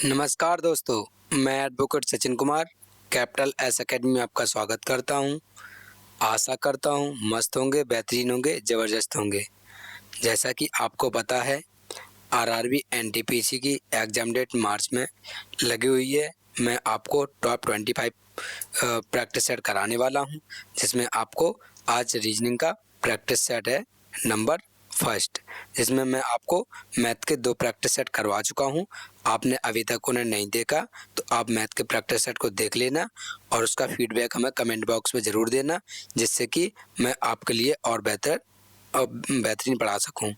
नमस्कार दोस्तों, मैं advocate Sachin Kumar capital S academy में आपका स्वागत करता हूं। आशा करता हूं मस्त होंगे, बेहतरीन होंगे, ज़बरदस्त होंगे। जैसा कि आपको पता है, आरआरबी एनटीपीसी की एग्ज़ाम डेट मार्च में लगी हुई है। मैं आपको टॉप 25 प्रैक्टिस सेट कराने वाला हूं, जिसमें आपको आज रीजनिंग का प्रैक्टिस सेट है नंबर फर्स्ट, जिसमें मैं आपको मैथ के 2 प्रैक्टिस सेट करवा चुका हूं। आपने अभी तक उन्हें नहीं देखा तो आप मैथ के प्रैक्टिस सेट को देख लेना और उसका फीडबैक हमें कमेंट बॉक्स में ज़रूर देना, जिससे कि मैं आपके लिए और बेहतरीन पढ़ा सकूं।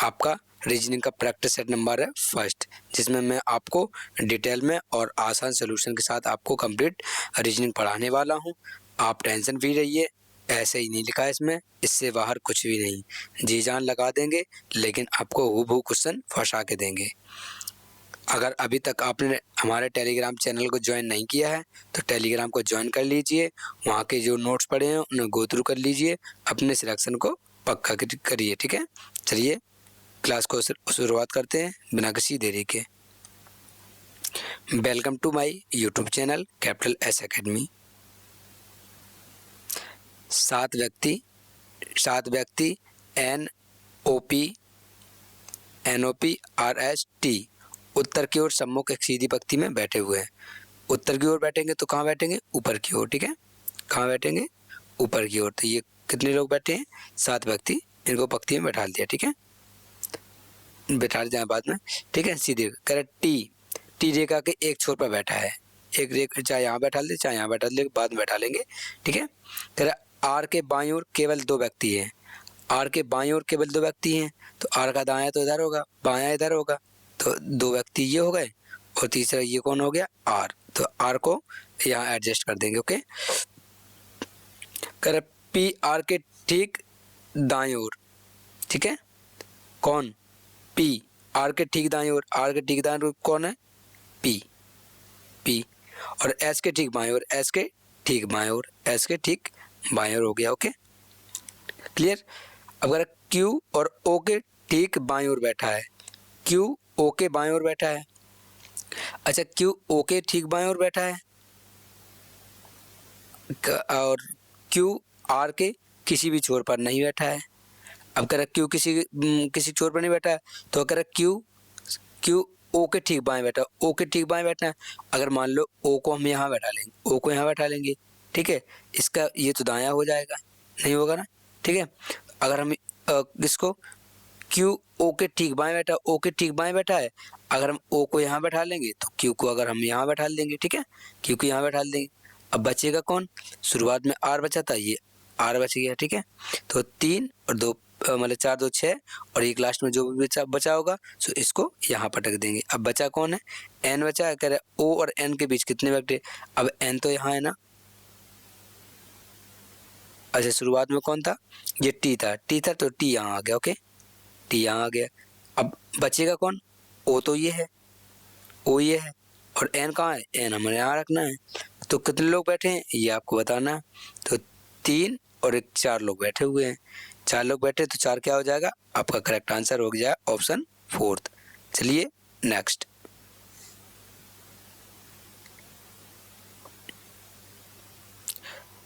आपका रीजनिंग का प्रैक्टिस सेट नंबर है फर्स्ट, जिसमें मैं आपको डिटेल में और आसान सोल्यूशन के साथ आपको कंप्लीट रीजनिंग पढ़ाने वाला हूं। आप टेंशन फ्री रहिए, ऐसे ही नहीं लिखा है इसमें, इससे बाहर कुछ भी नहीं। जी जान लगा देंगे, लेकिन आपको हूबहू क्वेश्चन फंसा के देंगे। अगर अभी तक आपने हमारे टेलीग्राम चैनल को ज्वाइन नहीं किया है तो टेलीग्राम को ज्वाइन कर लीजिए। वहाँ के जो नोट्स पड़े हैं उन्हें गो थ्रू कर लीजिए, अपने सिलेक्शन को पक्का करिए। ठीक है, चलिए क्लास को शुरुआत करते हैं बिना किसी देरी के। Welcome to my YouTube channel capital S academy. 7 व्यक्ति NOP उत्तर की ओर सम्मुख एक सीधी पंक्ति में बैठे हुए हैं। उत्तर की ओर बैठेंगे तो कहाँ बैठेंगे? ऊपर की ओर। ठीक है, कहाँ बैठेंगे? ऊपर की ओर। तो ये कितने लोग बैठे हैं? 7 व्यक्ति। इनको पंक्ति में बैठा दिया। ठीक है, बैठा जाए बाद में। ठीक है, सीधे करें टी रेखा के एक छोर पर बैठा है। एक रेखा चाहे यहाँ बैठा ले चाहे यहाँ बैठा ले, बाद में बैठा लेंगे। ठीक है, करें आर के बाईं ओर केवल 2 व्यक्ति हैं। आर के बाईं ओर केवल 2 व्यक्ति हैं, तो आर का दायां तो इधर होगा, बायां इधर होगा, तो 2 व्यक्ति ये हो गए और तीसरा ये कौन हो गया? आर। तो आर को यहाँ एडजस्ट कर देंगे। ओके, कर पी आर के ठीक दाएं ओर। ठीक है, कौन? पी आर के ठीक दाएं ओर। आर के ठीक दाएं ओर कौन है? पी। और एस के ठीक बाएं ओर। एस के ठीक बाएं ओर। एस के ठीक बाएं ओर हो गया। Okay, clear. अब अगर क्यू और ओ के ठीक बाएं ओर बैठा है, क्यू ओ के बाएं ओर बैठा है। अच्छा, क्यू ओ के ठीक बाएं ओर बैठा है और क्यू आर के किसी भी छोर पर नहीं बैठा है। अब कह क्यू किसी छोर पर नहीं बैठा है, तो अगर क्यू ओ के ठीक बाएं बैठा, ओ के ठीक बाएं बैठना है। अगर मान लो ओ को हम यहाँ बैठा लेंगे, ओ को यहाँ बैठा लेंगे। ठीक है, इसका ये तो दायां हो जाएगा, नहीं होगा ना। ठीक है, अगर हम इसको क्यू ओ के ठीक बाएं बैठा, ओ के ठीक बाएं बैठा है, अगर हम ओ को यहाँ बैठा लेंगे तो क्यू को अगर हम यहाँ बैठा देंगे। ठीक है, क्यू को यहाँ बैठा देंगे। अब बचेगा कौन? शुरुआत में आर बचा था, ये आर बच गया। ठीक है, तो 3 और 2 मतलब 4 2 6 और एक लास्ट में जो भी बचा होगा सो इसको यहाँ पटक देंगे। अब बचा कौन है? एन बचा है। कह रहे ओ और एन के बीच कितने बैठे? अब एन तो यहाँ है ना। अच्छा, शुरुआत में कौन था? ये टी था, तो टी यहाँ आ गया। ओके, टी यहाँ आ गया। अब बचेगा कौन? ओ तो ये है, ओ ये है, और एन कहाँ है? एन हमें यहाँ रखना है। तो कितने लोग बैठे हैं ये आपको बताना है। तो 3 और 4 लोग बैठे हुए हैं। 4 लोग बैठे तो 4 क्या हो जाएगा? आपका करेक्ट आंसर हो गया ऑप्शन 4। चलिए नेक्स्ट।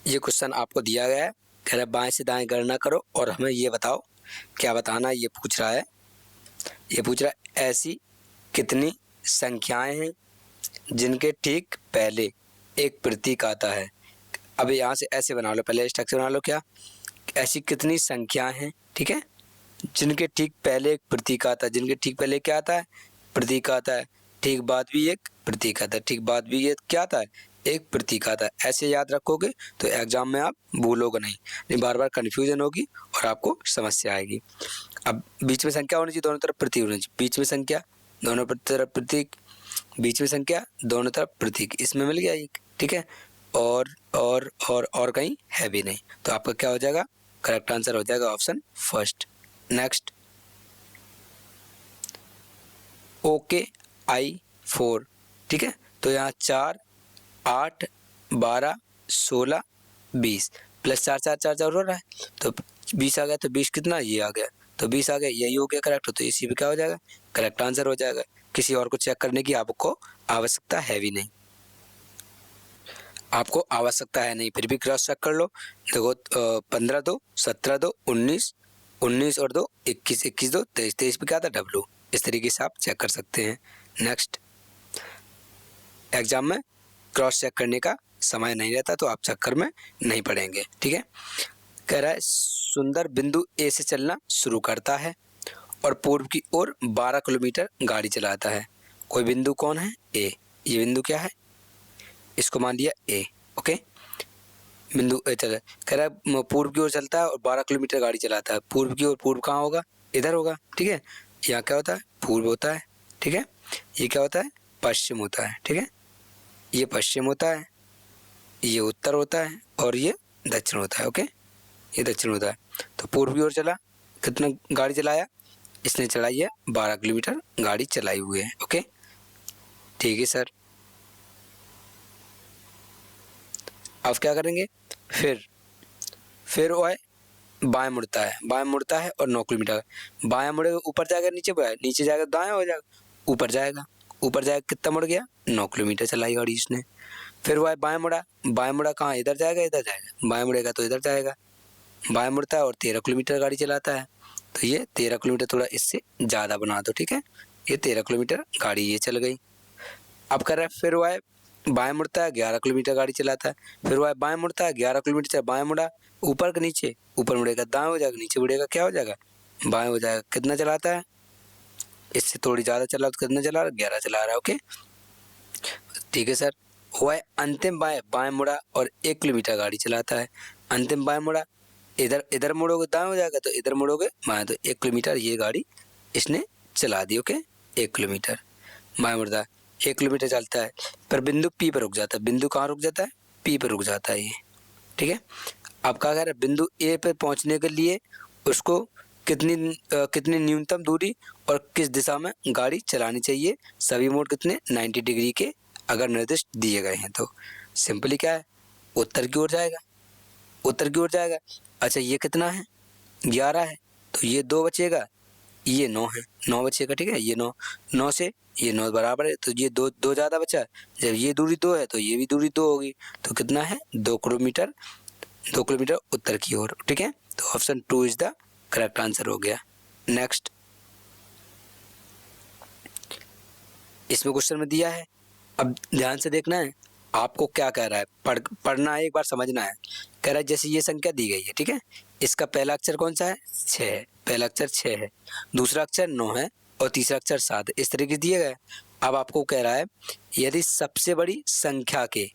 ये क्वेश्चन आपको दिया गया है, कह रहा है बाएं से दाएं गणना करो और हमें ये बताओ क्या बताना है। ये पूछ रहा है, ऐसी कितनी संख्याएं हैं जिनके ठीक पहले एक प्रतीक आता है। अब यहाँ से ऐसे बना लो, पहले स्ट्रक्चर बना लो। क्या? ऐसी कितनी संख्याएं हैं, ठीक है, जिनके ठीक पहले एक प्रतीक आता है। जिनके ठीक पहले क्या आता है? प्रतीक आता है। ठीक बाद भी एक प्रतीक आता है। ठीक बाद भी ये क्या आता है? एक प्रतीक आता है। ऐसे याद रखोगे तो एग्जाम में आप भूलोगे नहीं बार बार कन्फ्यूजन होगी और आपको समस्या आएगी। अब बीच में संख्या होनी चाहिए, दोनों तरफ प्रतीक होनी चाहिए। बीच में संख्या, दोनों तरफ प्रतीक, बीच में संख्या, दोनों तरफ प्रतीक, इसमें मिल गया एक। ठीक है, और कहीं है भी नहीं, तो आपका क्या हो जाएगा? करेक्ट आंसर हो जाएगा ऑप्शन फर्स्ट। Next, OKI4। ठीक है, तो यहाँ 4 8 12 16 20 प्लस 4 4 4 4 हो रहा है, तो 20 आ गया। तो 20 कितना? ये आ गया, तो 20 आ गया, यही हो गया करेक्ट। तो इसी पे क्या हो जाएगा? करेक्ट आंसर हो जाएगा। किसी और को चेक करने की आपको आवश्यकता है भी नहीं, आपको आवश्यकता है नहीं, फिर भी क्रॉस चेक कर लो। देखो 15 दो 17 दो 19, 19 और 2 21, 21 दो 23, 23 पे क्या था W। इस तरीके से आप चेक कर सकते हैं। नेक्स्ट, एग्जाम में क्रॉस चेक करने का समय नहीं रहता तो आप चक्कर में नहीं पड़ेंगे, ठीक है। कह रहा है सुंदर बिंदु ए से चलना शुरू करता है और पूर्व की ओर 12 किलोमीटर गाड़ी चलाता है। कोई बिंदु कौन है? ए। ये बिंदु क्या है? इसको मान लिया ए, ओके। बिंदु ए चला, कह रहा है पूर्व की ओर चलता है और 12 किलोमीटर गाड़ी चलाता है। पूर्व की ओर, पूर्व कहाँ होगा? इधर होगा, ठीक है। यहाँ क्या होता है? पूर्व होता है, ठीक है। ये क्या होता है? पश्चिम होता है, ठीक है। ये पश्चिम होता है, ये उत्तर होता है और ये दक्षिण होता है, ओके। ये दक्षिण होता है। तो पूर्व की ओर चला, कितना गाड़ी चलाया? इसने चलाई है 12 किलोमीटर गाड़ी चलाई हुई है, ओके। ठीक है सर। अब क्या करेंगे? फिर वो है बाएं मुड़ता है, बाएं मुड़ता है और 9 किलोमीटर। बाएं मुड़ेगा, ऊपर जाएगा नीचे जाएगा, नीचे जाएगा दाएं हो जाएगा, ऊपर जाएगा, ऊपर जाएगा, कितना मुड़ गया? 9 किलोमीटर चलाई गाड़ी इसने। फिर वो है बाएं मुड़ा, बाएं मुड़ा कहाँ? इधर जाएगा, इधर जाएगा, बाएं मुड़ेगा तो इधर जाएगा, बाएं मुड़ता है और 13 किलोमीटर गाड़ी चलाता है। तो ये 13 किलोमीटर, थोड़ा इससे ज़्यादा बना दो, ठीक है। ये 13 किलोमीटर गाड़ी ये चल गई। अब कर रहा है फिर वो है बाएं मुड़ता है, 11 किलोमीटर गाड़ी चलाता है। फिर वो है बाएं मुड़ता है, 11 किलोमीटर से बाएं मुड़ा, ऊपर के नीचे, ऊपर मुड़ेगा दाएं हो जाएगा, नीचे मुड़ेगा क्या हो जाएगा? बाएं हो जाएगा। कितना चलाता है? इससे थोड़ी ज़्यादा चला तो कितना चला रहा है? 11 चला रहा है, ओके। ठीक है सर। वो है अंतिम बाएं, बाएं मुड़ा और 1 किलोमीटर गाड़ी चलाता है। अंतिम बाएं मुड़ा, इधर मुड़ोगे दाएं हो जाएगा, तो इधर मुड़ोगे बाएं, तो 1 किलोमीटर ये गाड़ी इसने चला दी, ओके। 1 किलोमीटर बाएं मुड़ता है, 1 किलोमीटर चलता है, पर बिंदु पी पर रुक जाता है। बिंदु कहाँ रुक जाता है? पी पर रुक जाता है ये, ठीक है। अब क्या कह रहा है? बिंदु ए पर पहुंचने के लिए उसको कितनी न्यूनतम दूरी और किस दिशा में गाड़ी चलानी चाहिए? सभी मोड़ कितने? 90 डिग्री के अगर निर्दिष्ट दिए गए हैं तो सिंपली क्या है? उत्तर की ओर जाएगा, उत्तर की ओर जाएगा। अच्छा ये कितना है? 11 है, तो ये 2 बचेगा, ये 9 है, 9 बचेगा, ठीक है। ये 9 से ये 9 बराबर है, तो ये 2 ज़्यादा बचा। जब ये दूरी 2 है तो ये भी दूरी 2 होगी, तो कितना है? 2 किलोमीटर, 2 किलोमीटर उत्तर की ओर, ठीक है। तो option 2 is the correct answer हो गया। नेक्स्ट, इसमें क्वेश्चन में दिया है, अब ध्यान से देखना है आपको क्या कह रहा है, पढ़ना है, एक बार समझना है। कह रहा है जैसे ये संख्या दी गई है, ठीक है। इसका पहला अक्षर कौन सा है? 6 है, पहला अक्षर 6 है, दूसरा अक्षर 9 है और तीसरा अक्षर 7 है। इस तरीके से दिए गए। अब आपको कह रहा है यदि सबसे बड़ी संख्या के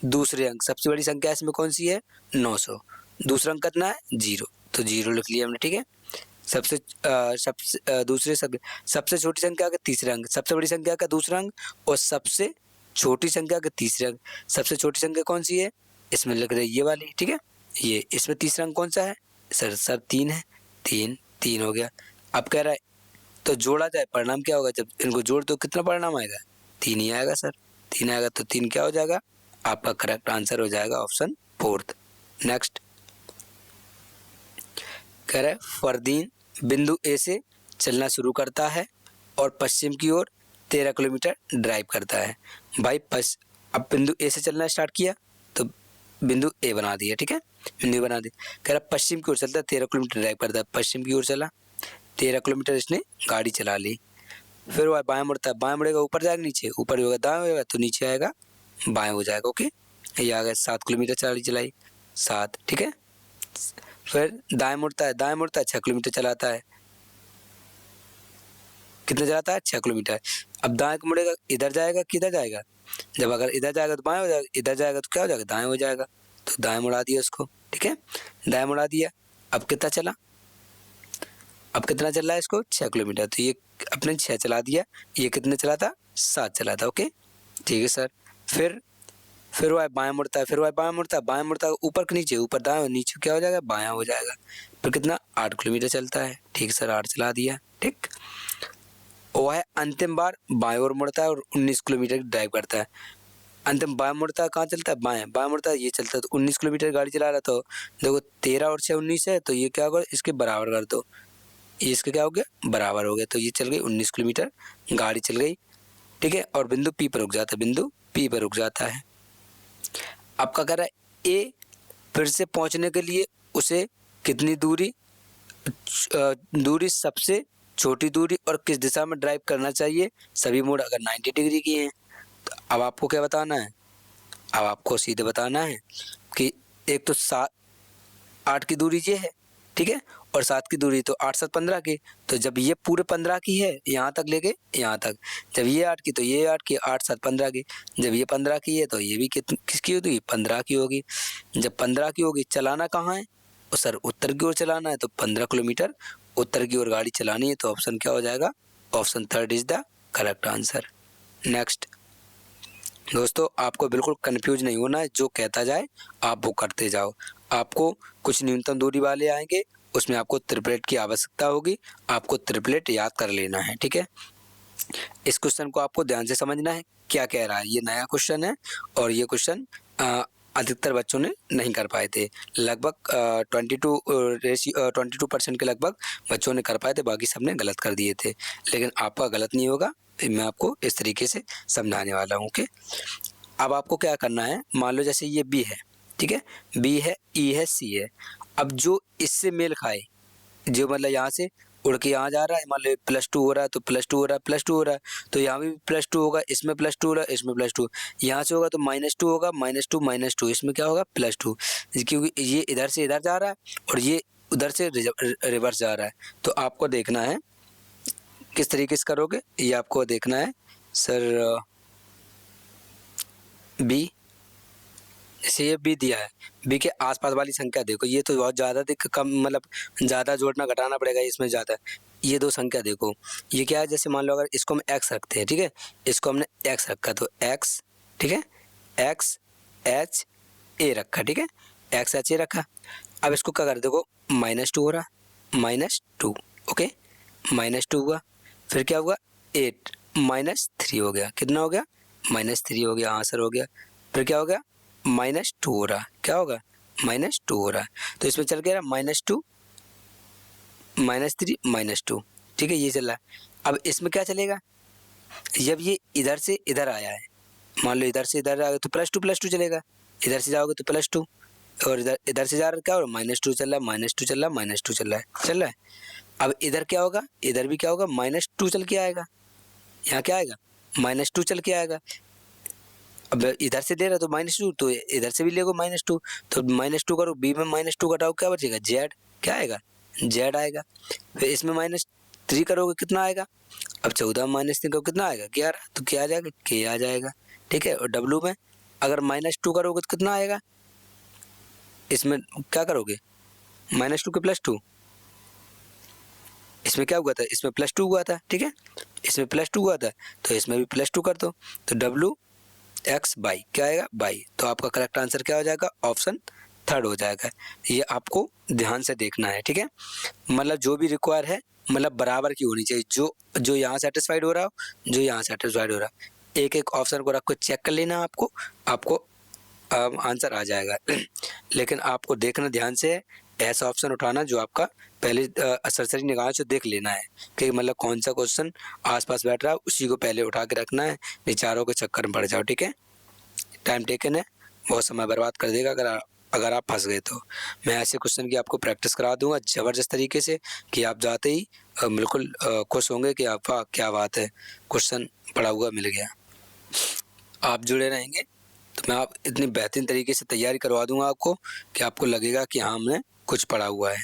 दूसरे अंक, सबसे बड़ी संख्या इसमें कौन सी है? 900। दूसरा अंक कितना है? 0, तो 0 लिख लिया हमने, ठीक है। सबसे छोटी संख्या का तीसरा अंक, सबसे बड़ी संख्या का दूसरा अंक और सबसे छोटी संख्या का तीसरा अंक। सबसे छोटी संख्या कौन सी है? इसमें लिख रहे ये वाली, ठीक है। ये इसमें तीसरा अंक कौन सा है? सर 3 है, 3 हो गया। अब कह रहा है तो जोड़ा जाए, परिणाम क्या होगा? जब इनको जोड़ तो कितना परिणाम आएगा? 3 ही आएगा सर, 3 आएगा, तो 3 क्या हो जाएगा? आपका करेक्ट आंसर हो जाएगा ऑप्शन 4। नेक्स्ट, कह रहा है फरदीन बिंदु ए से चलना शुरू करता है और पश्चिम की ओर 13 किलोमीटर ड्राइव करता है। भाई अब बिंदु ए से चलना स्टार्ट किया तो बिंदु ए बना दिया, ठीक है, बिंदु बना दिया। कह रहा पश्चिम की ओर चलता है, 13 किलोमीटर ड्राइव करता है, पश्चिम की ओर चला, 13 किलोमीटर इसने गाड़ी चला ली। फिर वह बाएं मुड़ता है, बाएं मुड़ेगा ऊपर जाएगा, नीचे, ऊपर होगा दाएं होगा तो नीचे आएगा, बाएं हो जाएगा, ओके। ये आ गया 7 किलोमीटर गाड़ी चलाई, 7, ठीक है। फिर दाएं मुड़ता है, दाएं मुड़ता है, 6 किलोमीटर चलाता है। कितना चलाता है? 6 किलोमीटर। अब दाएं को मुड़ेगा, इधर जाएगा किधर जाएगा? जब अगर इधर जाएगा तो बाएं हो जाएगा, इधर जाएगा तो क्या हो जाएगा? दाएं हो जाएगा, तो दाएं मुड़ा दिया उसको, ठीक है, दाएं मुड़ा दिया। अब कितना चला? अब कितना चल रहा है इसको? 6 किलोमीटर, तो ये अपने 6 चला दिया। ये कितने चला था? 7 चला था, ओके, ठीक है सर। फिर वह बाएं मुड़ता है, फिर वह बाएं मुड़ता है, बाएं मुड़ता है ऊपर के नीचे, ऊपर दाएं, नीचे क्या हो जाएगा? बायां हो जाएगा। फिर कितना? 8 किलोमीटर चलता है, ठीक सर, 8 चला दिया, ठीक। वह अंतिम बार बाएं ओर मुड़ता है और 19 किलोमीटर ड्राइव करता है। अंतिम बाएं मुड़ता है, कहाँ चलता है? बाएं, बाएं मुड़ता है, ये चलता है, तो 19 किलोमीटर गाड़ी चला रहा। तो देखो 13 और 6 19 है, तो ये क्या होगा? इसके बराबर कर दो, ये इसका क्या हो गया, बराबर हो गया। तो ये चल गई 19 किलोमीटर गाड़ी चल गई, ठीक है। और बिंदु पी पर रुक जाता है, बिंदु पी पर रुक जाता है। अब क्या कर रहा है, ए फिर से पहुंचने के लिए उसे कितनी दूरी दूरी सबसे छोटी दूरी और किस दिशा में ड्राइव करना चाहिए, सभी मोड़ अगर 90 डिग्री की हैं। तो अब आपको क्या बताना है, अब आपको सीधे बताना है कि एक तो 8 की दूरी ये है, ठीक है, और 7 की दूरी, तो 8 7 15 की। तो जब ये पूरे 15 की है यहाँ तक लेके यहाँ तक, जब ये 8 की तो ये 8 की, 8 7 15 की। जब ये 15 की है तो ये भी किसकी होगी, 15 की होगी। जब 15 की होगी, चलाना कहाँ है, सर उत्तर की ओर चलाना है, तो 15 किलोमीटर उत्तर की ओर गाड़ी चलानी है। तो ऑप्शन क्या हो जाएगा, option 3 is the correct answer. Next दोस्तों, आपको बिल्कुल कंफ्यूज नहीं होना है, जो कहता जाए आप वो करते जाओ। आपको कुछ न्यूनतम दूरी वाले आएंगे, उसमें आपको ट्रिपलेट की आवश्यकता होगी, आपको ट्रिपलेट याद कर लेना है, ठीक है। इस क्वेश्चन को आपको ध्यान से समझना है, क्या कह रहा है। ये नया क्वेश्चन है और ये क्वेश्चन अधिकतर बच्चों ने नहीं कर पाए थे। लगभग 22% के लगभग बच्चों ने कर पाए थे, बाकी सबने गलत कर दिए थे। लेकिन आपका गलत नहीं होगा, मैं आपको इस तरीके से समझाने वाला हूँ कि अब आपको क्या करना है। मान लो जैसे ये बी है, ठीक है, बी है, ई है, सी है। अब जो इससे मेल खाए, जो मतलब यहाँ से उड़ के यहाँ जा रहा है, मान लो +2 हो रहा है तो +2 हो रहा है, +2 हो रहा है, तो यहाँ भी +2 होगा, इसमें +2 हो रहा है, इसमें +2, यहाँ से होगा तो -2 होगा, -2 -2, इसमें क्या होगा, +2, क्योंकि ये इधर से इधर जा रहा है और ये उधर से रिवर्स जा रहा है। तो आपको देखना है किस तरीके से करोगे, ये आपको देखना है। सर बी, जैसे ये बी दिया है, बी के आसपास वाली संख्या देखो, ये तो बहुत ज़्यादा कम, मतलब ज़्यादा जोड़ना घटाना पड़ेगा, इसमें ज़्यादा। ये 2 संख्या देखो, ये क्या है, जैसे मान लो अगर इसको हम x रखते हैं, ठीक है, इसको हमने x रखा तो x, ठीक है, x h a रखा, ठीक है, x h a रखा। अब इसको क्या कर, देखो -2 हो रहा, -2, ओके, -2 हुआ, फिर क्या हुआ, 8 -3 हो गया, कितना हो गया, -3 हो गया, आंसर हो गया। फिर क्या हो गया, -2 हो रहा, क्या होगा, -2 हो रहा है। तो इसमें चल गया -2 -3 -2, ठीक है, ये चल रहा है। अब इसमें क्या चलेगा, जब ये इधर से इधर आया है, मान लो इधर से इधर आया तो +2 चलेगा, इधर से जाओगे तो +2, और इधर इधर से जा रहा है, क्या हो रहा है, -2 चल रहा है, -2 चल रहा है, -2 चल रहा है, चल रहा है। अब इधर क्या होगा, इधर भी क्या होगा, -2 चल के आएगा, यहाँ क्या आएगा, -2 चल के आएगा। अब इधर से दे रहा है तो -2, तो इधर से भी ले गो -2, तो -2 करो, बी में -2 घटाओ, क्या बचेगा, जेड, क्या आएगा, जेड आएगा। फिर इसमें -3 करोगे, कितना आएगा, अब 14 में -3 करो, कितना आएगा, 11, तो क्या आ जाएगा, के आ जाएगा, ठीक है। और डब्लू में अगर -2 करोगे तो कितना आएगा, इसमें क्या करोगे, -2 के +2, इसमें क्या हुआ था, इसमें +2 हुआ था, ठीक है, इसमें +2 हुआ था, तो इसमें भी +2 कर दो, तो डब्लू x बाई क्या आएगा, बाई। तो आपका करेक्ट आंसर क्या हो जाएगा, ऑप्शन 3 हो जाएगा। ये आपको ध्यान से देखना है, ठीक है, मतलब जो भी रिक्वायर है, मतलब बराबर की होनी चाहिए, जो यहाँ सेटिस्फाइड हो रहा हो, जो यहाँ सेटिस्फाइड हो रहा है, एक एक ऑप्शन को रख कर चेक कर लेना, आपको आंसर आ जाएगा। लेकिन आपको देखना ध्यान से है, ऐसा ऑप्शन उठाना जो आपका पहले सरसरी निगाह से देख लेना है कि मतलब कौन सा क्वेश्चन आसपास बैठ रहा है, उसी को पहले उठा के रखना है, विचारों के चक्कर में पड़ जाओ, ठीक है। टाइम टेकन है, बहुत समय बर्बाद कर देगा अगर आप फंस गए तो। मैं ऐसे क्वेश्चन की आपको प्रैक्टिस करा दूंगा ज़बरदस्त तरीके से कि आप जाते ही बिल्कुल खुश होंगे कि आप क्या बात है, क्वेश्चन पढ़ा हुआ मिल गया। आप जुड़े रहेंगे तो मैं आप इतनी बेहतरीन तरीके से तैयारी करवा दूंगा आपको कि आपको लगेगा कि हाँ हमने कुछ पढ़ा हुआ है।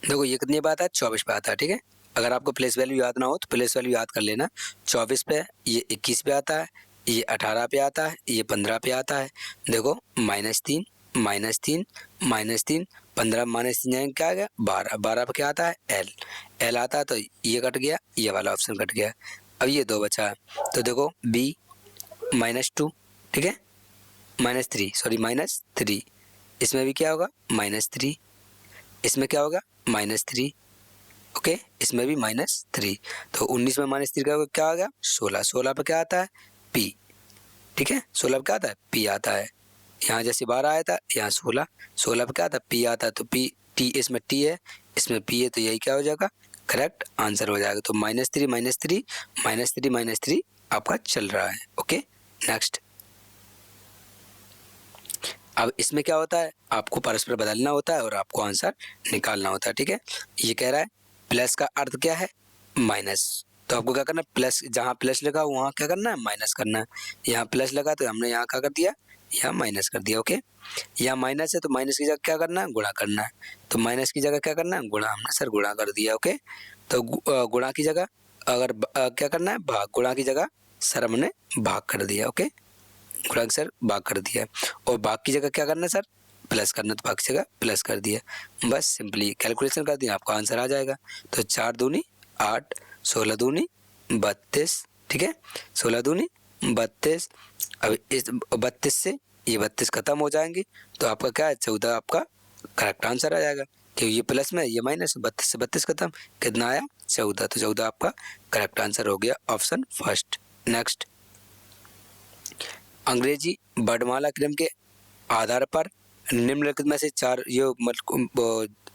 देखो ये कितनी पे आता है, 24 पे आता है, ठीक है। अगर आपको प्लेस वैल्यू याद ना हो तो प्लेस वैल्यू याद कर लेना, 24 पे, ये 21 पे आता है, ये 18 पे आता है, ये 15 पे आता है। देखो -3 -3 -3, 15 -3 जाएंगे क्या आ गया, 12, 12 पे क्या आता है, एल आता है, तो ये कट गया, ये वाला ऑप्शन कट गया। अब ये 2 बचा है, तो देखो बी -2, ठीक है, -3, सॉरी -3, इसमें भी क्या होगा, -3, इसमें क्या होगा, -3, ओके, इसमें भी -3, तो 19 में -3 का क्या आ गया, 16, 16 पे क्या आता है, पी, ठीक है, 16 पे क्या आता है, पी आता है, यहाँ जैसे 12 आया था, यहाँ 16, 16 पे क्या था पी आता, तो पी टी, इसमें टी है इसमें पी है, तो यही क्या हो जाएगा करेक्ट आंसर हो जाएगा। तो -3 -3 -3 -3 आपका चल रहा है। Okay next. अब इसमें क्या होता है, आपको परस्पर बदलना होता है और आपको आंसर निकालना होता है। ठीक है, ये कह रहा है प्लस का अर्थ क्या है माइनस, तो आपको क्या करना है प्लस, जहाँ प्लस लगा वहाँ क्या करना है माइनस करना है। यहाँ प्लस लगा तो हमने यहाँ क्या कर दिया, यहाँ माइनस कर दिया। ओके, यहाँ माइनस है तो माइनस की जगह क्या करना है गुणा करना है, तो माइनस की जगह क्या करना है गुणा, हमने सर गुणा कर दिया। ओके, तो गुणा की जगह अगर क्या करना है भाग, गुणा की जगह सर हमने भाग कर दिया। ओके, गुणा सर भाग कर दिया, और भाग की जगह क्या करना है सर प्लस करना, तो भाग की जगह प्लस कर दिया। बस सिंपली कैलकुलेशन कर दिया, आपका आंसर आ जाएगा। तो 4 दूनी 8, 16 दूनी 32, ठीक है 16 दूनी 32। अब इस 32 से ये 32 खत्म हो जाएंगे, तो आपका क्या है 14 आपका करेक्ट आंसर आ जाएगा, क्योंकि ये प्लस में ये माइनस, 32 से 32 खत्म, कितना आया 14, तो 14 आपका करेक्ट आंसर हो गया ऑप्शन फर्स्ट। नेक्स्ट, अंग्रेजी वर्णमाला क्रम के आधार पर निम्नलिखित में से 4 ये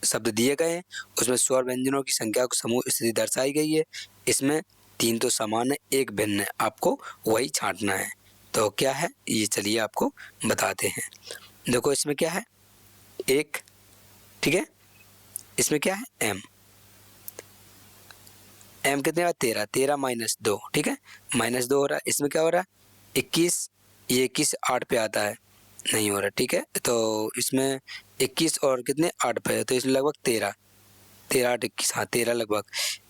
शब्द दिए गए हैं, उसमें स्वर व्यंजनों की संख्या को समूह स्थिति दर्शाई गई है। इसमें 3 तो समान है, 1 भिन्न है, आपको वही छांटना है। तो क्या है ये चलिए आपको बताते हैं। देखो इसमें क्या है 1, ठीक है, इसमें क्या है m, m कितने का 13, 13 - 2, ठीक है -2 हो रहा है। इसमें क्या हो रहा है 21, ये 21 8 पे आता है, नहीं हो रहा, ठीक है। तो इसमें 21 और कितने 8 पे है, तो इसमें लगभग 13, 13 8 21, हाँ 13 लगभग।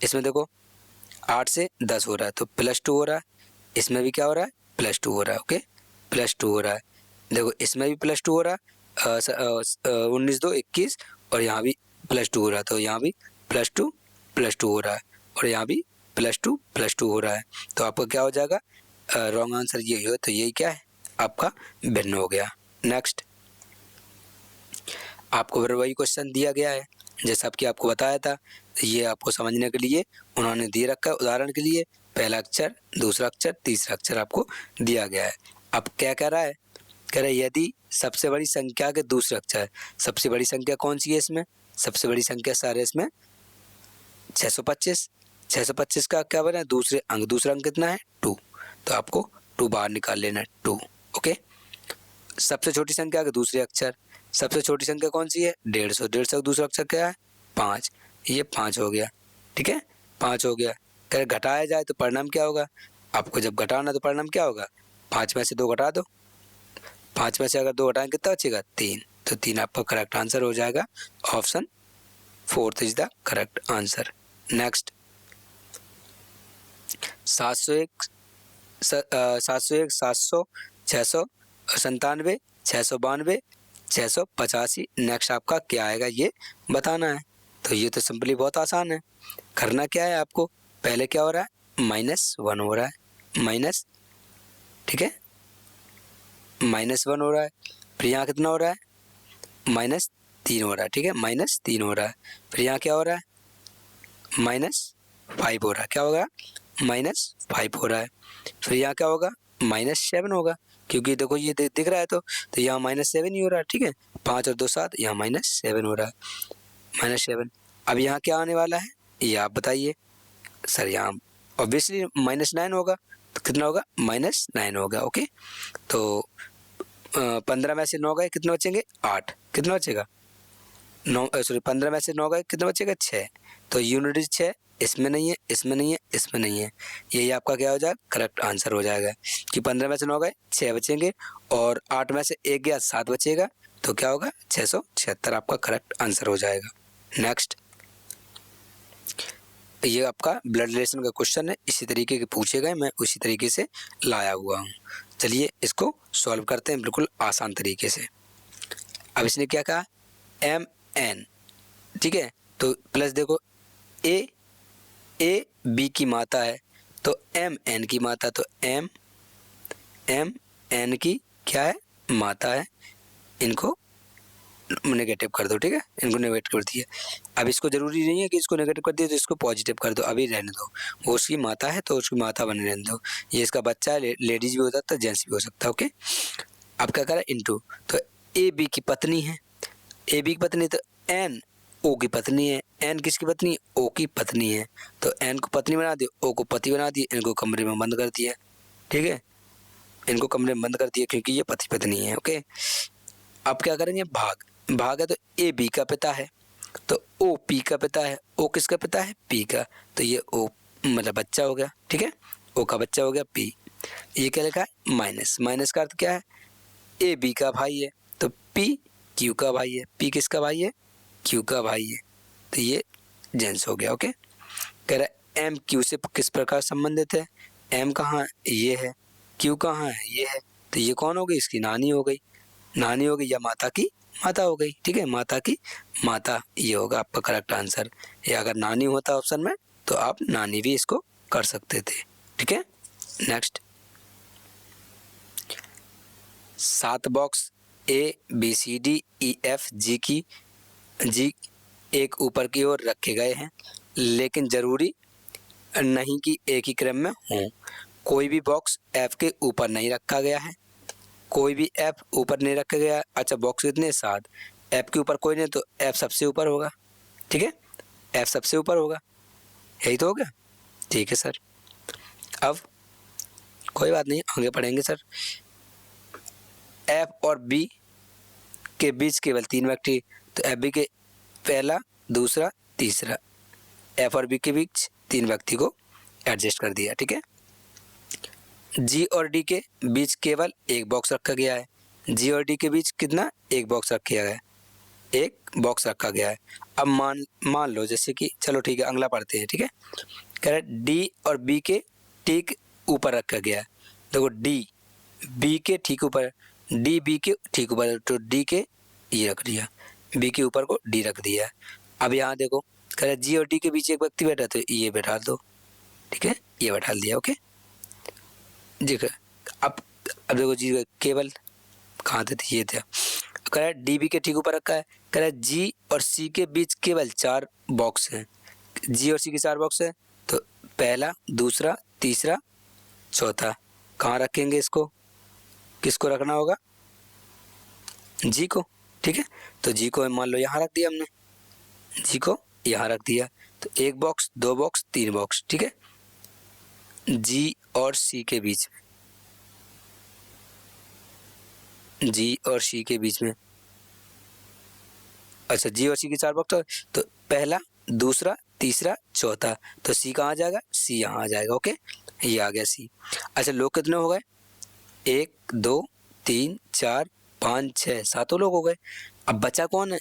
इसमें देखो 8 से 10 हो रहा है, तो +2 हो रहा है। इसमें भी क्या हो रहा है +2 हो रहा है। ओके, +2 हो रहा है। देखो इसमें भी +2 हो रहा है, 19 2 21, और यहाँ भी +2 हो रहा है, तो यहाँ भी +2 हो रहा है, और यहाँ भी +2 हो रहा है। तो आपका क्या हो जाएगा रॉन्ग आंसर ये हो, तो यही क्या है आपका भिन्न हो गया। नेक्स्ट, आपको फिर वही क्वेश्चन दिया गया है जैसा कि आपको बताया था, ये आपको समझने के लिए उन्होंने दे रखा है। उदाहरण के लिए पहला अक्षर, दूसरा अक्षर, तीसरा अक्षर आपको दिया गया है। अब क्या कह रहा है, कह रहा है यदि सबसे बड़ी संख्या के दूसरे अक्षर, सबसे बड़ी संख्या कौन सी है इसमें, सबसे बड़ी संख्या सारे इसमें 625, 625 का क्या बना दूसरे अंक, दूसरा अंक कितना है 2, तो आपको 2 बाहर निकाल लेना है 2। ओके, सबसे छोटी संख्या के दूसरे अक्षर, सबसे छोटी संख्या कौन सी है 150, 150 का दूसरा अक्षर क्या है 5, ये 5 हो गया, ठीक है 5 हो गया। अगर घटाया जाए तो परिणाम क्या होगा, आपको जब घटाना तो परिणाम क्या होगा 5 में से 2 घटा दो, 5 में से अगर 2 घटाएं कितना बचेगा 3, तो 3 आपका करेक्ट आंसर हो जाएगा। Option 4 is the correct answer. Next, 701 701 700 600 97 692 685। Next आपका क्या आएगा ये बताना है। तो ये तो सिंपली बहुत आसान है, करना क्या है आपको, पहले क्या हो रहा है -1 हो रहा है, माइनस, ठीक है -1 हो रहा है, फिर यहाँ कितना हो रहा है -3 हो रहा है, ठीक है -3 हो रहा है, फिर यहाँ क्या हो रहा है -5 हो रहा है, क्या होगा -5 हो रहा है, फिर यहाँ क्या होगा -7 होगा, क्योंकि देखो ये दिख रहा है, तो यहाँ -7 ही हो रहा है, ठीक है 5 और 2 7, यहाँ -7 हो रहा है -7। अब यहाँ क्या आने वाला है ये आप बताइए सर, यहाँ ऑब्वियसली -9 होगा, तो कितना होगा -9 होगा। ओके, तो 15 में से 9 गए कितने बचेंगे 8, कितना बचेगा 9, सॉरी 15 में से 9 गए कितना बचेगा 6, तो यूनिट 6 इसमें नहीं है, इसमें नहीं है, इसमें नहीं है, यही आपका क्या हो जाएगा करेक्ट आंसर हो जाएगा कि 15 में से 9 गए 6 बचेंगे, और 8 में से 1 गया 7 बचेगा, तो क्या होगा 676 आपका करेक्ट आंसर हो जाएगा। नेक्स्ट, ये आपका ब्लड रिलेशन का क्वेश्चन है, इसी तरीके के पूछे गए, मैं उसी तरीके से लाया हुआ हूँ। चलिए इसको सॉल्व करते हैं बिल्कुल आसान तरीके से। अब इसने क्या कहा MN, ठीक है, तो प्लस देखो A B की माता है, तो MN की माता, तो MN की क्या है माता है, इनको नेगेटिव कर दो, ठीक है इनको नेगेटिव कर दिया। अब इसको जरूरी नहीं है कि इसको नेगेटिव कर दिया तो इसको पॉजिटिव कर दो, अभी रहने दो, वो उसकी माता है तो उसकी माता बने रहने दो, ये इसका बच्चा है, लेडीज भी हो सकता है जेंट्स भी हो सकता है। ओके, अब क्या करा इनटू, तो ए बी की पत्नी है, ए बी की पत्नी तो एन ओ की पत्नी है, एन किसकी पत्नी है, ओ की पत्नी है, तो एन को पत्नी बना दी, ओ को पति बना दी, इनको कमरे में बंद कर दिया, ठीक है, इनको कमरे में बंद कर दिया क्योंकि ये पति पत्नी है। ओके, अब क्या करेंगे, भाग, भाग है तो ए बी का पिता है, तो ओ पी का पिता है, ओ किसका पिता है, पी का, तो ये ओ मतलब बच्चा हो गया, ठीक है, ओ का बच्चा हो गया पी। ये क्या लिखा है, माइनस, माइनस का अर्थ क्या है, ए बी का भाई है तो पी क्यू का भाई है, पी किसका भाई है, क्यू का भाई है, तो ये जेंस हो गया। ओके, कह रहा है एम क्यू से किस प्रकार संबंधित है, एम कहाँ है, ये है, क्यू कहाँ है, ये है, तो ये कौन हो गई, इसकी नानी हो गई, नानी हो गई या माता की माता हो गई, ठीक है, माता की माता, ये होगा आपका करेक्ट आंसर। या अगर नानी होता ऑप्शन में तो आप नानी भी इसको कर सकते थे, ठीक है। Next, 7 box A B C D E F G एक ऊपर की ओर रखे गए हैं, लेकिन जरूरी नहीं कि एक ही क्रम में हों। कोई भी बॉक्स एफ के ऊपर नहीं रखा गया है, कोई भी एफ ऊपर नहीं रखा गया। अच्छा, बॉक्स कितने, 7, एफ के ऊपर कोई नहीं तो एफ सबसे ऊपर होगा, ठीक है, एफ सबसे ऊपर होगा, यही तो हो गया, ठीक है सर। अब कोई बात नहीं, आगे पढ़ेंगे सर। एफ और बी के बीच केवल 3 व्यक्ति, तो एफ बी के पहला दूसरा तीसरा, एफ और बी के बीच 3 व्यक्ति को एडजस्ट कर दिया, ठीक है। जी और डी के बीच केवल एक बॉक्स रखा गया है, जी और डी के बीच कितना, एक बॉक्स रखा गया है, एक बॉक्स रखा गया है। अब मान लो जैसे कि, चलो ठीक है, अगला पढ़ते हैं, ठीक है। कह रहे डी और बी के ठीक ऊपर रखा गया है, देखो डी बी के ठीक ऊपर, डी बी के ठीक ऊपर, तो डी के ये रख दिया, बी के ऊपर को डी रख दिया। अब यहाँ देखो, कह रहे जी और डी के बीच एक व्यक्ति बैठा, तो ये बैठा दो, ठीक है, ये बैठा दिया। ओके जी, अब देखो जी केवल कहाँ थे, ये था, कह रहा है डी बी के ठीक ऊपर रखा है, कह रहा है जी और सी के बीच केवल 4 बॉक्स हैं, जी और सी के 4 बॉक्स है, तो पहला दूसरा तीसरा चौथा, कहाँ रखेंगे इसको, किसको रखना होगा, जी को, ठीक है, तो जी को मान लो यहाँ रख दिया हमने, जी को यहाँ रख दिया, तो 1 बॉक्स 2 बॉक्स 3 बॉक्स, ठीक है, जी और सी के बीच में, जी और सी के बीच में, अच्छा जी और सी के 4 बॉक्स, तो पहला दूसरा तीसरा चौथा, तो सी कहाँ आ जाएगा, सी यहाँ आ जाएगा। ओके, ये आ गया सी। अच्छा, लोग कितने हो गए, 1 2 3 4 5 6 7 लोग हो गए। अब बचा कौन है,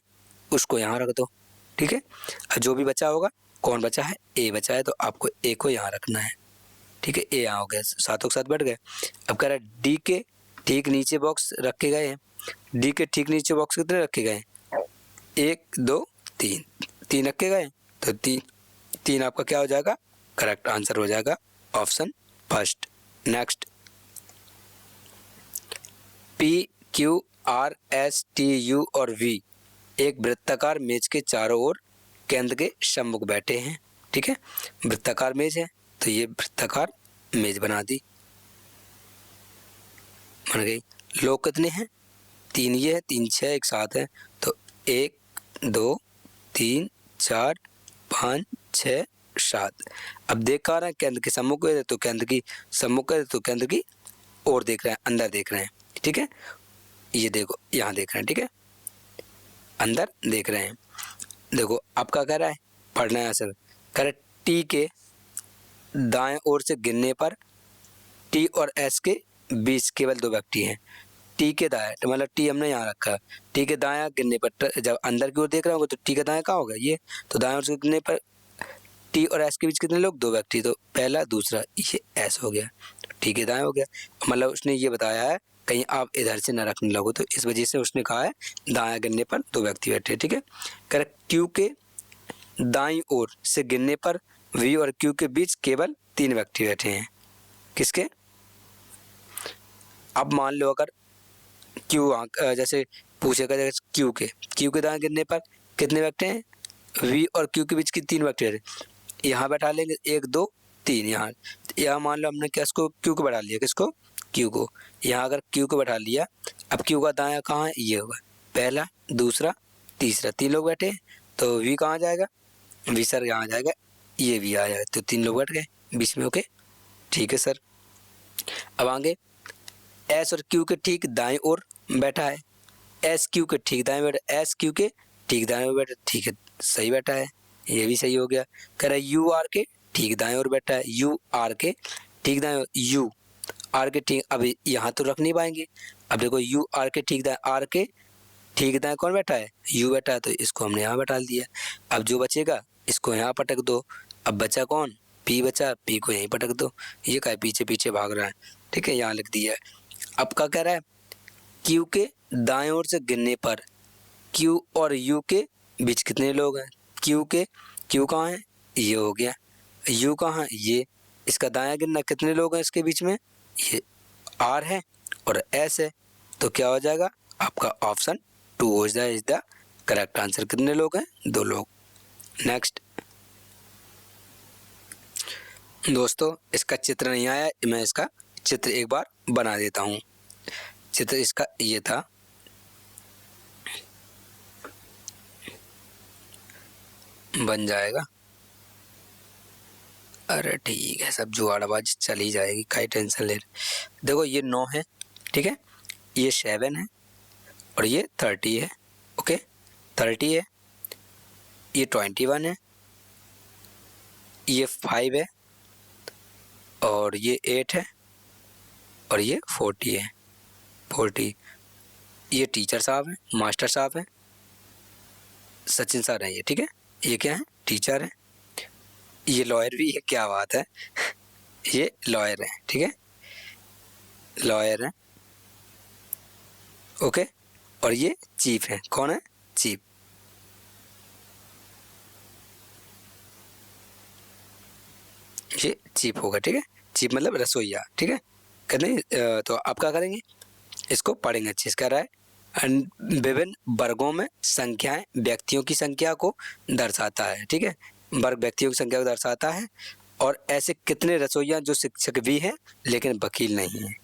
उसको यहाँ रख दो, ठीक है, जो भी बचा होगा, कौन बचा है, ए बचा है, तो आपको ए को यहाँ रखना है, ठीक है, ए यहाँ हो गया, 7 के साथ बैठ गए। अब कह रहा है डी के ठीक नीचे बॉक्स रखे गए हैं, डी के ठीक नीचे बॉक्स कितने रखे गए, 1 2 3 3 रखे गए, तो 3 आपका क्या हो जाएगा, करेक्ट आंसर हो जाएगा option first. Next, P Q R S T U और वी एक वृत्ताकार मेज के चारों ओर केंद्र के सम्मुख बैठे हैं, ठीक है, वृत्ताकार मेज है, तो ये वृत्ताकार मेज बना दी, बन गई। लोग कितने हैं, 3 ये है, 3 6 एक 7 है, तो 1 2 3 4 5 6 7। अब देख पा रहे हैं केंद्र के सम्मुख है, तो केंद्र की सम्मुख है, तो केंद्र की ओर देख रहे हैं, अंदर देख रहे हैं, ठीक है, ये देखो यहाँ देख रहे हैं, ठीक है, अंदर देख रहे हैं। देखो आपका कह रहा है, पढ़ना है सर, कह रहा है टी के दाएं ओर से गिनने पर टी और एस के बीच केवल 2 व्यक्ति हैं, टी के दाएं, तो मतलब टी हमने यहाँ रखा, टी के दाएं गिनने पर जब अंदर की ओर देख रहा होगा तो टी के दाएं कहाँ होगा, ये, तो दाएं ओर से गिनने पर टी और एस के बीच कितने लोग, 2 व्यक्ति, तो पहला दूसरा, ये एस हो गया, टी के दाएं हो गया, मतलब उसने ये बताया है कहीं आप इधर से न रखने लगो, तो इस वजह से उसने कहा है दाएं गिनने पर 2 व्यक्ति बैठे, ठीक है। करेक्ट, क्यू के दाईं ओर से गिनने पर वी और क्यू के बीच केवल 3 व्यक्ति बैठे हैं, किसके, अब मान लो अगर क्यू जैसे पूछेगा, जैसे क्यू के दाएं गिनने पर कितने व्यक्ति हैं, वी और क्यू के बीच की 3 व्यक्ति बैठे, यहाँ बैठा लेंगे 1 2 3, यहाँ मान लो हमने क्या, इसको क्यू को बैठा लिया, किसको, क्यू को, यहाँ अगर क्यू को बैठा लिया, अब क्यू का दायां कहाँ है, ये होगा, पहला दूसरा तीसरा, 3 लोग बैठे, तो वी कहाँ जाएगा, वी सर यहाँ जाएगा, ये भी आ जाएगा, तो 3 लोग बैठ गए बीच में। ओके ठीक है सर। अब आगे एस और क्यू के ठीक दाएं ओर बैठा है, एस क्यू के ठीक दाएं बैठा, एस क्यू के ठीक दाएं ओर बैठा, ठीक है सही बैठा है, ये भी सही हो गया। कह रहा है यू आर के ठीक दाएं ओर बैठा है, यू आर के ठीक दाएं ओर, यू आर के ठीक, अब यहाँ तो रख नहीं पाएंगे। अब देखो यू आर के ठीक दाएं, आर के ठीक दाएं कौन बैठा है, यू बैठा है, तो इसको हमने यहाँ बैठा दिया। अब जो बचेगा इसको यहाँ पटक दो, अब बचा कौन, पी बचा, पी को यहीं पटक दो, ये क्या पीछे पीछे भाग रहा है, ठीक है यहाँ लिख दिया है। अब क्या कह रहा है, क्यू के दाएं ओर से गिनने पर क्यू और यू के बीच कितने लोग हैं, क्यू के, क्यू कहाँ है, ये हो गया, यू कहाँ है, ये, इसका दायां गिनना कितने लोग हैं इसके बीच में, ये आर है और एस है, तो क्या हो जाएगा आपका ऑप्शन 2 हो जाए इज द करेक्ट आंसर। कितने लोग हैं, 2 लोग। नेक्स्ट दोस्तों, इसका चित्र नहीं आया, मैं इसका चित्र एक बार बना देता हूँ। चित्र इसका ये था, बन जाएगा, अरे ठीक है सब जुगाड़बाजी चल ही जाएगी, काई टेंशन ले रहे। देखो ये 9 है, ठीक है, ये 7 है और ये 30 है। ओके 30 है, ये 21 है, ये 5 है और ये 8 है और ये 40 है, 40। ये टीचर साहब हैं, मास्टर साहब हैं, सचिन सर हैं ये, ठीक है, ये क्या है, टीचर है, ये लॉयर भी है, क्या बात है ये लॉयर है, ठीक है, लॉयर है। ओके और ये चीफ है, कौन है, चीफ, ये चीफ होगा, ठीक है, चीफ मतलब रसोईया, ठीक है। कहते तो आप क्या करेंगे, इसको पढ़ेंगे अच्छे से। कह रहा है विभिन्न वर्गों में संख्याएं व्यक्तियों की संख्या को दर्शाता है, ठीक है, वर्ग व्यक्तियों की संख्या को दर्शाता है। और ऐसे कितने रसोइया जो शिक्षक भी हैं लेकिन वकील नहीं है,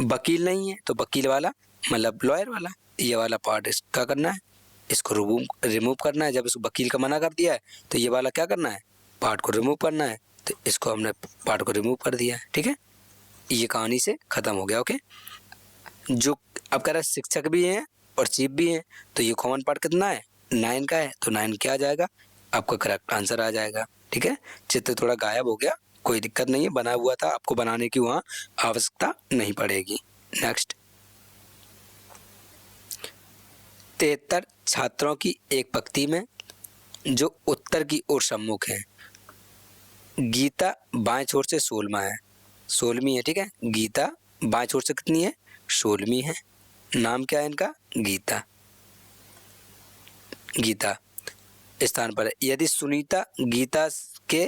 वकील नहीं है तो वकील वाला मतलब लॉयर वाला, ये वाला पार्ट इसका करना है, इसको रिमूव करना है। जब इसको वकील का मना कर दिया है तो ये वाला क्या करना है, पार्ट को रिमूव करना है, तो इसको हमने पार्ट को रिमूव कर दिया है, ठीक है, ये कहानी से ख़त्म हो गया। ओके जो अब कह रहा है शिक्षक भी हैं और चीफ भी हैं, तो ये कॉमन पार्ट कितना है, 9 का है, तो 9 क्या आ जाएगा, आपका करेक्ट आंसर आ जाएगा, ठीक है। चित्र थोड़ा गायब हो गया, कोई दिक्कत नहीं है, बना हुआ था, आपको बनाने की वहाँ आवश्यकता नहीं पड़ेगी। नेक्स्ट 73 छात्रों की एक पंक्ति में जो उत्तर की ओर सम्मुख है, गीता बाएं छोर से 16वां है, 16वीं है, ठीक है, गीता बाएं छोर से कितनी है, 16वीं है, नाम क्या है इनका, गीता, गीता स्थान पर है। यदि सुनीता गीता के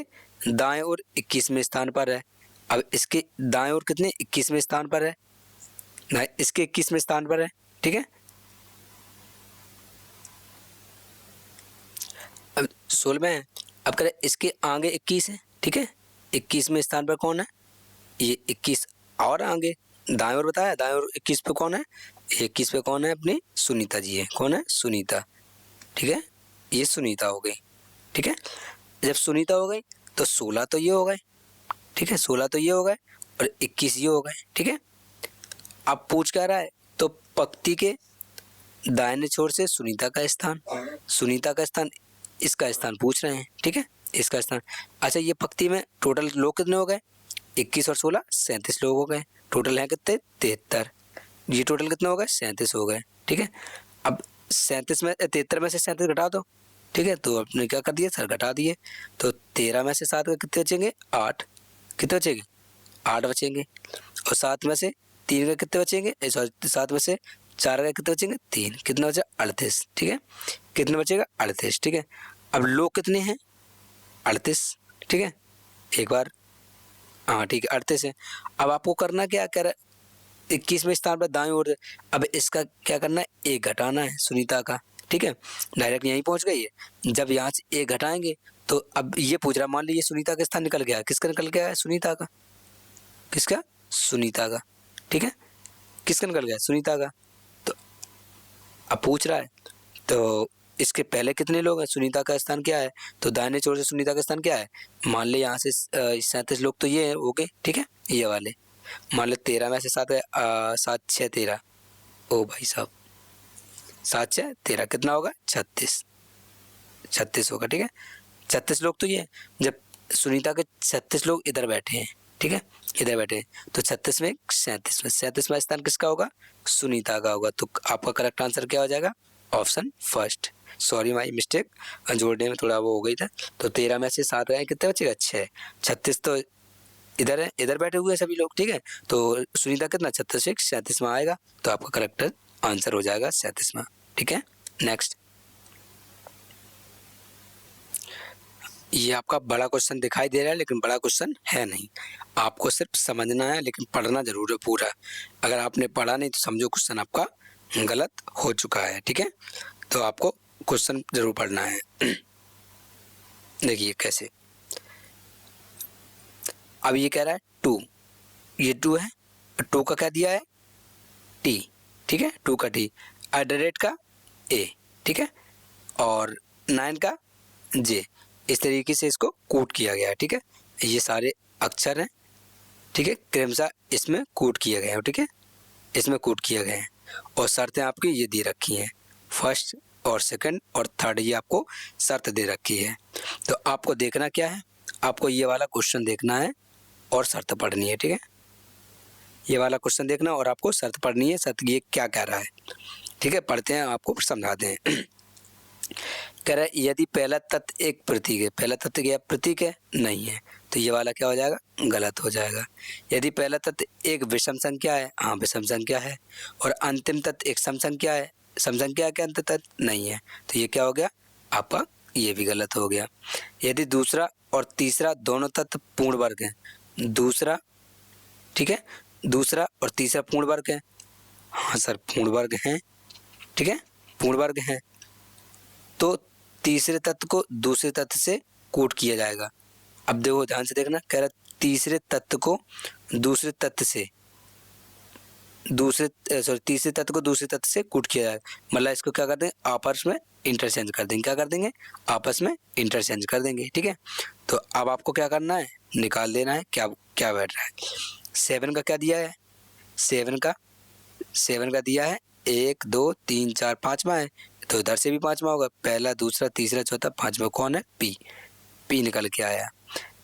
दाएं ओर 21वें स्थान पर है, अब इसके दाएं ओर कितने 21वें स्थान पर है, नहीं इसके 21वें स्थान पर है, ठीक है, अब 16वें है, अब करें इसके आगे 21 है, ठीक है, 21वें स्थान पर कौन है, ये 21 और आगे दाएं ओर बताया, दाएं ओर 21 पे कौन है, 21 पे कौन है, अपनी सुनीता जी है, कौन है, सुनीता, ठीक है, ये सुनीता हो गई, ठीक है। जब सुनीता हो गई तो 16 तो ये हो गए, ठीक है, 16 तो ये हो गए और 21 ये हो गए, ठीक है। अब पूछ क्या रहा है, तो पंक्ति के दाहिने छोर से सुनीता का स्थान, सुनीता का स्थान, इसका स्थान पूछ रहे हैं, ठीक है, इसका स्थान। अच्छा ये पंक्ति में टोटल लोग कितने हो गए, 21 और 16 37 लोग हो गए, टोटल है कितने 73, ये टोटल कितने हो गए 37 हो गए, ठीक है। अब 37 में 73 में से 37 घटा दो, ठीक है, तो आपने क्या कर दिया सर, घटा दिए, तो 13 में से 7 के कितने बचेंगे, 8, कितने बचेंगे 8 बचेंगे, और 7 में से 3 के कितने बचेंगे, 7 में से 4 के कितने बचेंगे 3, कितना बचा 38, ठीक है, कितने बचेगा 38, ठीक है। अब लोग कितने हैं 38, ठीक है, एक बार हाँ ठीक है 38 है। अब आपको करना क्या कह रहा है, 21वें स्थान पर दाएं ओर, अब इसका क्या करना है, एक घटाना है सुनीता का, ठीक है, डायरेक्ट यहीं पहुंच गई है। जब यहाँ से एक घटाएंगे तो अब ये पूछ रहा, मान लीजिए सुनीता का स्थान निकल गया, किसका निकल गया है, सुनीता का, किसका, सुनीता का, ठीक है, किसका निकल गया, सुनीता का, अब पूछ रहा है तो इसके पहले कितने लोग हैं, सुनीता का स्थान क्या है, तो दाहिने छोर से सुनीता का स्थान क्या है, मान ले यहाँ से 37 लोग तो ये हो गए, ठीक है, ये वाले। मान लो 13 में से 7 है, 7 6 13, ओ भाई साहब 7 6 13 कितना होगा, 36 होगा, ठीक है। 36 लोग तो ये हैं। जब सुनीता के 36 लोग इधर बैठे हैं, ठीक है, इधर बैठे हैं, तो 36 में 37वां स्थान किसका होगा, सुनीता का होगा। तो आपका करेक्ट आंसर क्या हो जाएगा, option first. Sorry my mistake, जोड़ने में थोड़ा वो हो गई था। तो 13 में से 7 गए, कितने बचेगा, 6। 36 तो इधर है, इधर बैठे हुए हैं सभी लोग, ठीक है। तो सुनीता कितना, 36 से 37वां आएगा, तो आपका करेक्ट आंसर हो जाएगा 37वां, ठीक है। नेक्स्ट, ये आपका बड़ा क्वेश्चन दिखाई दे रहा है लेकिन बड़ा क्वेश्चन है नहीं, आपको सिर्फ समझना है लेकिन पढ़ना जरूर है पूरा। अगर आपने पढ़ा नहीं तो समझो क्वेश्चन आपका गलत हो चुका है, ठीक है। तो आपको क्वेश्चन जरूर पढ़ना है। देखिए कैसे, अब ये कह रहा है 2, ये 2 है, 2 का क्या दिया है, टी, ठीक है, 2 का टी, @ का ए, ठीक है, और 9 का जे। इस तरीके से इसको कोट किया गया है, ठीक है। ये सारे अक्षर हैं, ठीक है, क्रमशः इसमें कोट किए गए हैं, ठीक है, इसमें कोट किए गए हैं। और शर्तें आपकी ये दे रखी हैं, फर्स्ट और सेकंड और थर्ड, ये आपको शर्त दे रखी है। तो आपको देखना क्या है, आपको ये वाला क्वेश्चन देखना है और शर्त पढ़नी है, ठीक है। ये वाला क्वेश्चन देखना और आपको शर्त पढ़नी है, शर्त ये क्या कह रहा है, ठीक है। पढ़ते हैं, आपको समझाते हैं। कह रहा है यदि पहला तत्व एक प्रतीक है, पहला तत्व क्या प्रतीक है, नहीं है, तो ये वाला क्या हो जाएगा, गलत हो जाएगा। यदि पहला तत्व एक विषम संख्या है, हाँ विषम संख्या है, और अंतिम तत्व एक सम संख्या है, सम संख्या के अंत तत्व नहीं है, तो ये क्या हो गया आपका, ये भी गलत हो गया। यदि दूसरा और तीसरा दोनों तत्व पूर्ण वर्ग हैं, दूसरा, ठीक है, दूसरा और तीसरा पूर्ण वर्ग है, हाँ सर पूर्ण वर्ग हैं, ठीक है, पूर्ण वर्ग हैं, तो तीसरे तत्व को दूसरे तत्व से कूट किया जाएगा। अब देखो ध्यान से देखना, कह रहा तीसरे तत्व को दूसरे तत्व से तीसरे तत्व को दूसरे तत्व से कूट किया जाएगा, मतलब इसको क्या कर देंगे, आपस में इंटरचेंज कर देंगे, क्या कर देंगे, आपस में इंटरचेंज कर देंगे, ठीक है। तो अब आपको क्या करना है, निकाल देना है क्या क्या बैठ रहा है। 7 का क्या दिया है, 7 का दिया है 1 2 3 4 5वां है, तो इधर से भी 5वां होगा, पहला दूसरा तीसरा चौथा 5वां कौन है, पी निकल के आया।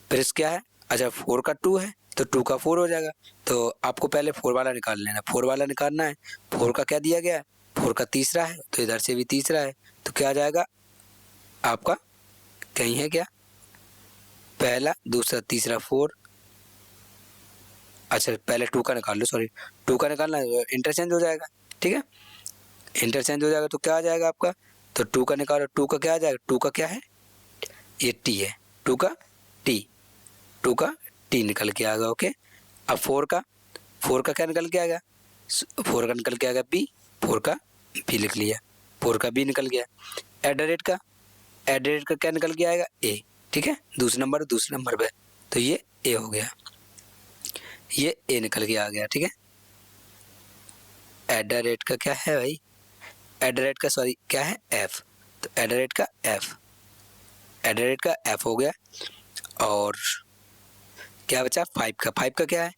फिर इस क्या है, अच्छा 4 का 2 है, तो 2 का 4 हो जाएगा, तो आपको पहले 4 वाला निकाल लेना, 4 वाला निकालना है। 4 का क्या दिया गया है, 4 का तीसरा है, तो इधर से भी तीसरा है, तो क्या आ जाएगा आपका, कहीं है क्या, पहला दूसरा तीसरा 4, अच्छा पहले 2 का निकाल लो, सॉरी 2 का निकालना है, इंटरचेंज हो जाएगा, ठीक है, इंटरचेंज हो जाएगा, तो क्या आ जाएगा आपका, तो 2 का निकालो, 2 का क्या आ जाएगा, 2 का क्या है, ये टी है, 2 का टी निकल के आएगा, ओके। अब 4 का क्या निकल के आएगा, 4 का निकल के आएगा बी, 4 का बी लिख लिया, 4 का बी निकल गया। @ का क्या निकल के आएगा, ए, ठीक है, दूसरे नंबर पे, तो ये ए हो गया, ये ए निकल के आ गया, ठीक है। @ का क्या है भाई, @ का सॉरी क्या है, एफ, तो @ का एफ हो गया। और क्या बचा, 5 का क्या है,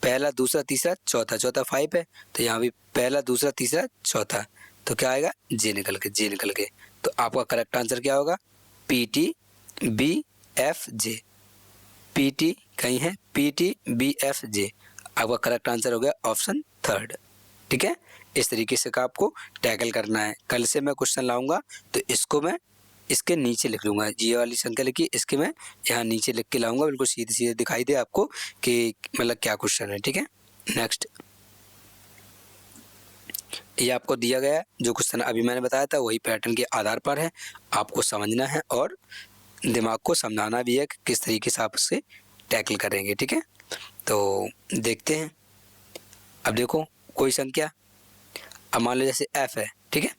पहला दूसरा तीसरा चौथा 5 है, तो यहाँ भी पहला दूसरा तीसरा चौथा, तो क्या आएगा, जे निकल के। तो आपका करेक्ट आंसर क्या होगा, PTBFJ, PT कहीं है, PTBFJ आपका करेक्ट आंसर हो गया ऑप्शन थर्ड, ठीक है। इस तरीके से का आपको टैकल करना है। कल से मैं क्वेश्चन लाऊंगा तो इसको मैं इसके नीचे लिख लूँगा, ये वाली संख्या लिखी, इसके मैं यहाँ नीचे लिख के लाऊंगा, बिल्कुल सीधे दिखाई दे आपको कि मतलब क्या क्वेश्चन है, ठीक है। नेक्स्ट, ये आपको दिया गया है, जो क्वेश्चन अभी मैंने बताया था वही पैटर्न के आधार पर है, आपको समझना है और दिमाग को समझाना भी है कि किस तरीके से आप उससे टैकल करेंगे, ठीक है। तो देखते हैं, अब देखो कोई संख्या, अब मान लो जैसे एफ है, ठीक है,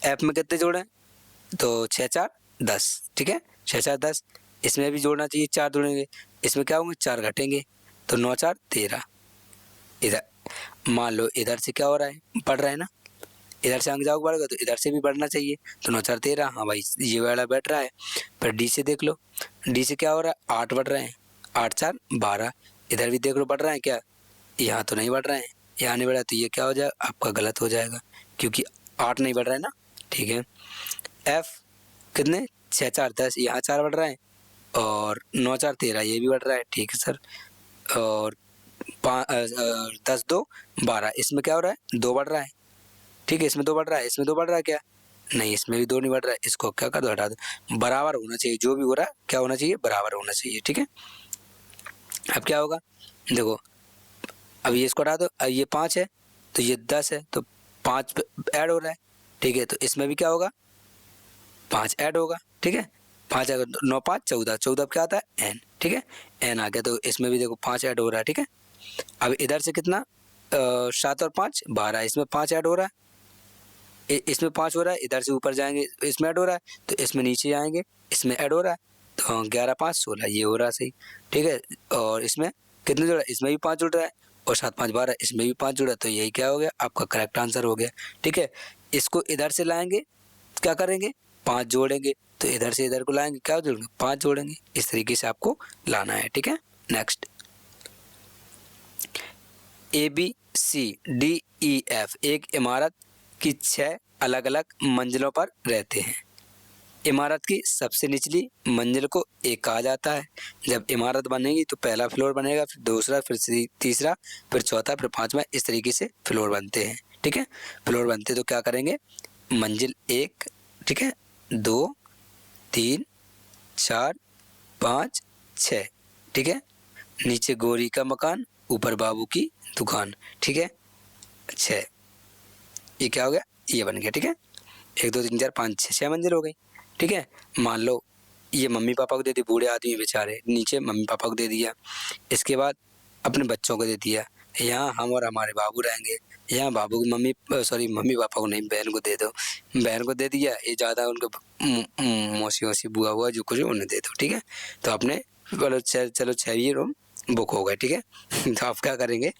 एफ में कितने जोड़े, तो 6 4 10, ठीक है, 6 4 10, इसमें भी जोड़ना चाहिए, 4 जोड़ेंगे, इसमें क्या होंगे, 4 घटेंगे, तो 9 4 13। इधर मान लो इधर से क्या हो रहा है, पढ़ रहा है ना, इधर से आगे जाओगे बढ़ेगा तो इधर से भी बढ़ना चाहिए, तो 9 4 13, हाँ भाई ये वाला बैठ रहा है। फिर डी से देख लो, डी से क्या हो रहा है, 8 बढ़ रहे हैं, 8 4 12। इधर भी देख लो बढ़ रहा है क्या, यहाँ तो नहीं बढ़ रहे हैं, यहाँ नहीं बढ़ा, तो ये क्या हो जाएगा आपका गलत हो जाएगा, क्योंकि 8 नहीं बढ़ रहा है ना। ठीक है, एफ कितने 6 4 10, यहाँ 4 बढ़ रहा है, और 9 4 13 ये भी बढ़ रहा है। ठीक है सर, और 10 2 12, इसमें क्या हो रहा है 2 बढ़ रहा है। ठीक है, इसमें 2 बढ़ रहा है, इसमें 2 बढ़ रहा है क्या, नहीं इसमें भी 2 नहीं बढ़ रहा है, इसको क्या कर दो हटा दो, बराबर होना चाहिए, जो भी हो रहा है क्या होना चाहिए, बराबर होना चाहिए। ठीक है, अब क्या होगा देखो, अब ये इसको हटा दो, अब ये 5 है तो ये 10 है, तो 5 ऐड हो रहा है। ठीक है, तो इसमें भी क्या होगा 5 ऐड होगा। ठीक है, 5 अगर 9 5 14, 14 क्या आता है एन। ठीक है, एन आ गया, तो इसमें भी देखो 5 ऐड हो रहा है। ठीक है, अब इधर से कितना 7 और 5 12, इसमें 5 ऐड हो रहा है, इसमें 5 हो रहा है, इधर से ऊपर जाएंगे इसमें ऐड हो रहा है, तो इसमें नीचे जाएंगे इसमें ऐड हो रहा है, तो 11 5 16 ये हो रहा है सही। ठीक है, और इसमें कितने जुड़ा है, इसमें भी 5 जुड़ रहा है, और 7 5 12, इसमें भी 5 जुड़ा है, तो यही क्या हो गया आपका करेक्ट आंसर हो गया। ठीक है, इसको इधर से लाएंगे, क्या करेंगे 5 जोड़ेंगे, तो इधर से इधर को लाएंगे, क्या जोड़ेंगे 5 जोड़ेंगे, इस तरीके से आपको लाना है। ठीक है, next, A B C D E F एक इमारत की 6 अलग अलग मंजिलों पर रहते हैं। इमारत की सबसे निचली मंजिल को एक कहा जाता है। जब इमारत बनेगी तो पहला फ्लोर बनेगा, फिर दूसरा, फिर तीसरा, फिर चौथा, फिर पांचवा, इस तरीके से फ्लोर बनते हैं। ठीक है, फ्लोर बनते तो क्या करेंगे, मंजिल 1, ठीक है, 2 3 4 5 6। ठीक है, नीचे गोरी का मकान, ऊपर बाबू की दुकान। ठीक है, 6, ये क्या हो गया, ये बन गया। ठीक है, 1 2 3 4 5 6, 6 मंजिल हो गई। ठीक है, मान लो ये मम्मी पापा को दे दी, बूढ़े आदमी बेचारे, नीचे मम्मी पापा को दे दिया, इसके बाद अपने बच्चों को दे दिया, यहाँ हम और हमारे बाबू रहेंगे, यहाँ बाबू की मम्मी मम्मी पापा को नहीं, बहन को दे दो, बहन को दे दिया, ये ज़्यादा उनको मौसी वौसी बुआ हुआ जो कुछ उन्हें दे दो। ठीक है, तो अपने चलो 6 ही रूम बुक हो गए। ठीक है, तो आप क्या करेंगे,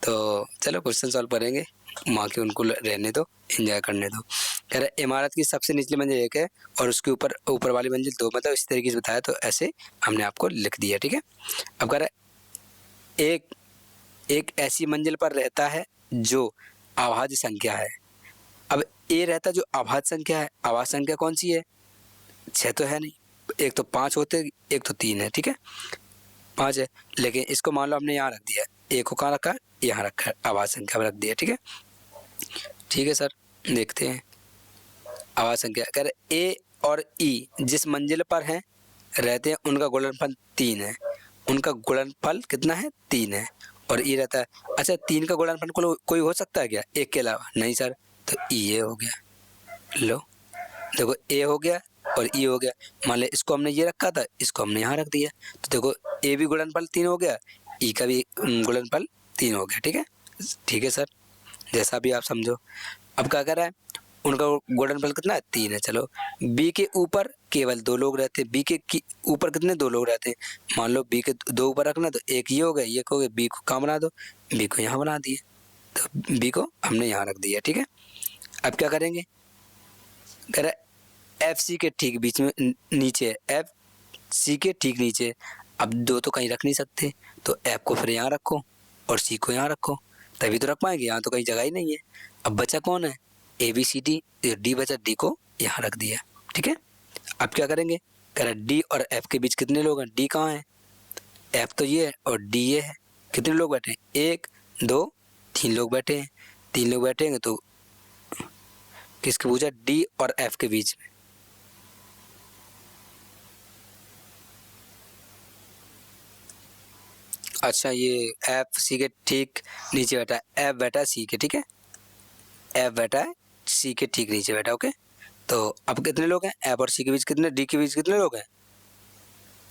तो चलो क्वेश्चन सॉल्व करेंगे, माँ के उनको रहने दो, एंजॉय करने दो। कह रहे इमारत की सबसे निचली मंजिल 1 है और उसके ऊपर वाली मंजिल 2, मतलब इस तरीके से बताया, तो ऐसे हमने आपको लिख दिया। ठीक है, अब कह रहे एक ऐसी मंजिल पर रहता है जो अभाज्य संख्या है। अब ए रहता जो अभाज्य संख्या है, अभाज्य संख्या कौन सी है, 6 तो है नहीं, एक तो 5 होते, एक तो 3 है। ठीक है, 5 है, लेकिन इसको मान लो हमने यहाँ रख दिया, एक को कहाँ रखा, यहाँ रखा है, अभाज्य संख्या में रख दिया। ठीक है, ठीक है सर, देखते हैं अभाज्य संख्या। कह रहे ए और ई जिस मंजिल पर हैं रहते हैं, उनका गुणनफल 3 है, उनका गुणनफल कितना है 3 है, और ई रहता है। अच्छा, 3 का गुणनफल कोई हो सकता है क्या एक के अलावा, नहीं सर, तो ये हो गया। लो देखो, ए हो गया और ई हो गया, मान ले इसको हमने ये रखा था, इसको हमने यहाँ रख दिया, तो देखो ए भी गुणनफल 3 हो गया, ई का भी गुणनफल 3 हो गया। ठीक है, ठीक है सर, जैसा भी आप समझो। अब क्या कर रहा है, उनका गुणनफल कितना है 3 है। चलो, बी के ऊपर केवल 2 लोग रहते हैं, बी के ऊपर कितने 2 लोग रहते हैं, मान लो बी के 2 ऊपर रखना, तो एक ये हो गया, ये हो गया, बी को कहाँ बना दो, बी को यहाँ बना दिए, तो बी को हमने यहाँ रख दिया। ठीक है, अब क्या करेंगे, कह रहा एफ सी के ठीक बीच में नीचे है, एफ सी के ठीक नीचे। अब 2 तो कहीं रख नहीं सकते, तो एफ को फिर यहाँ रखो और सी को यहाँ रखो, तभी तो रख पाएंगे, यहाँ तो कहीं जगह ही नहीं है। अब बचा कौन है, A B C D, D बचा, डी को यहाँ रख दिया। ठीक है, अब क्या करेंगे, कह रहा डी और एफ के बीच कितने लोग हैं, डी कहाँ है, एफ तो ये है और डी ये है, कितने लोग बैठे हैं 1 2 3 लोग बैठे हैं, 3 लोग बैठेंगे तो किसके पूछा, डी और एफ के बीच में। अच्छा, ये एफ सी के ठीक नीचे बैठा है, एफ बैठा है सी के, ठीक है, एफ बैठा है सी के ठीक नीचे बैठा। ओके, तो अब कितने लोग हैं, एफ और सी के बीच कितने, डी के बीच कितने लोग हैं,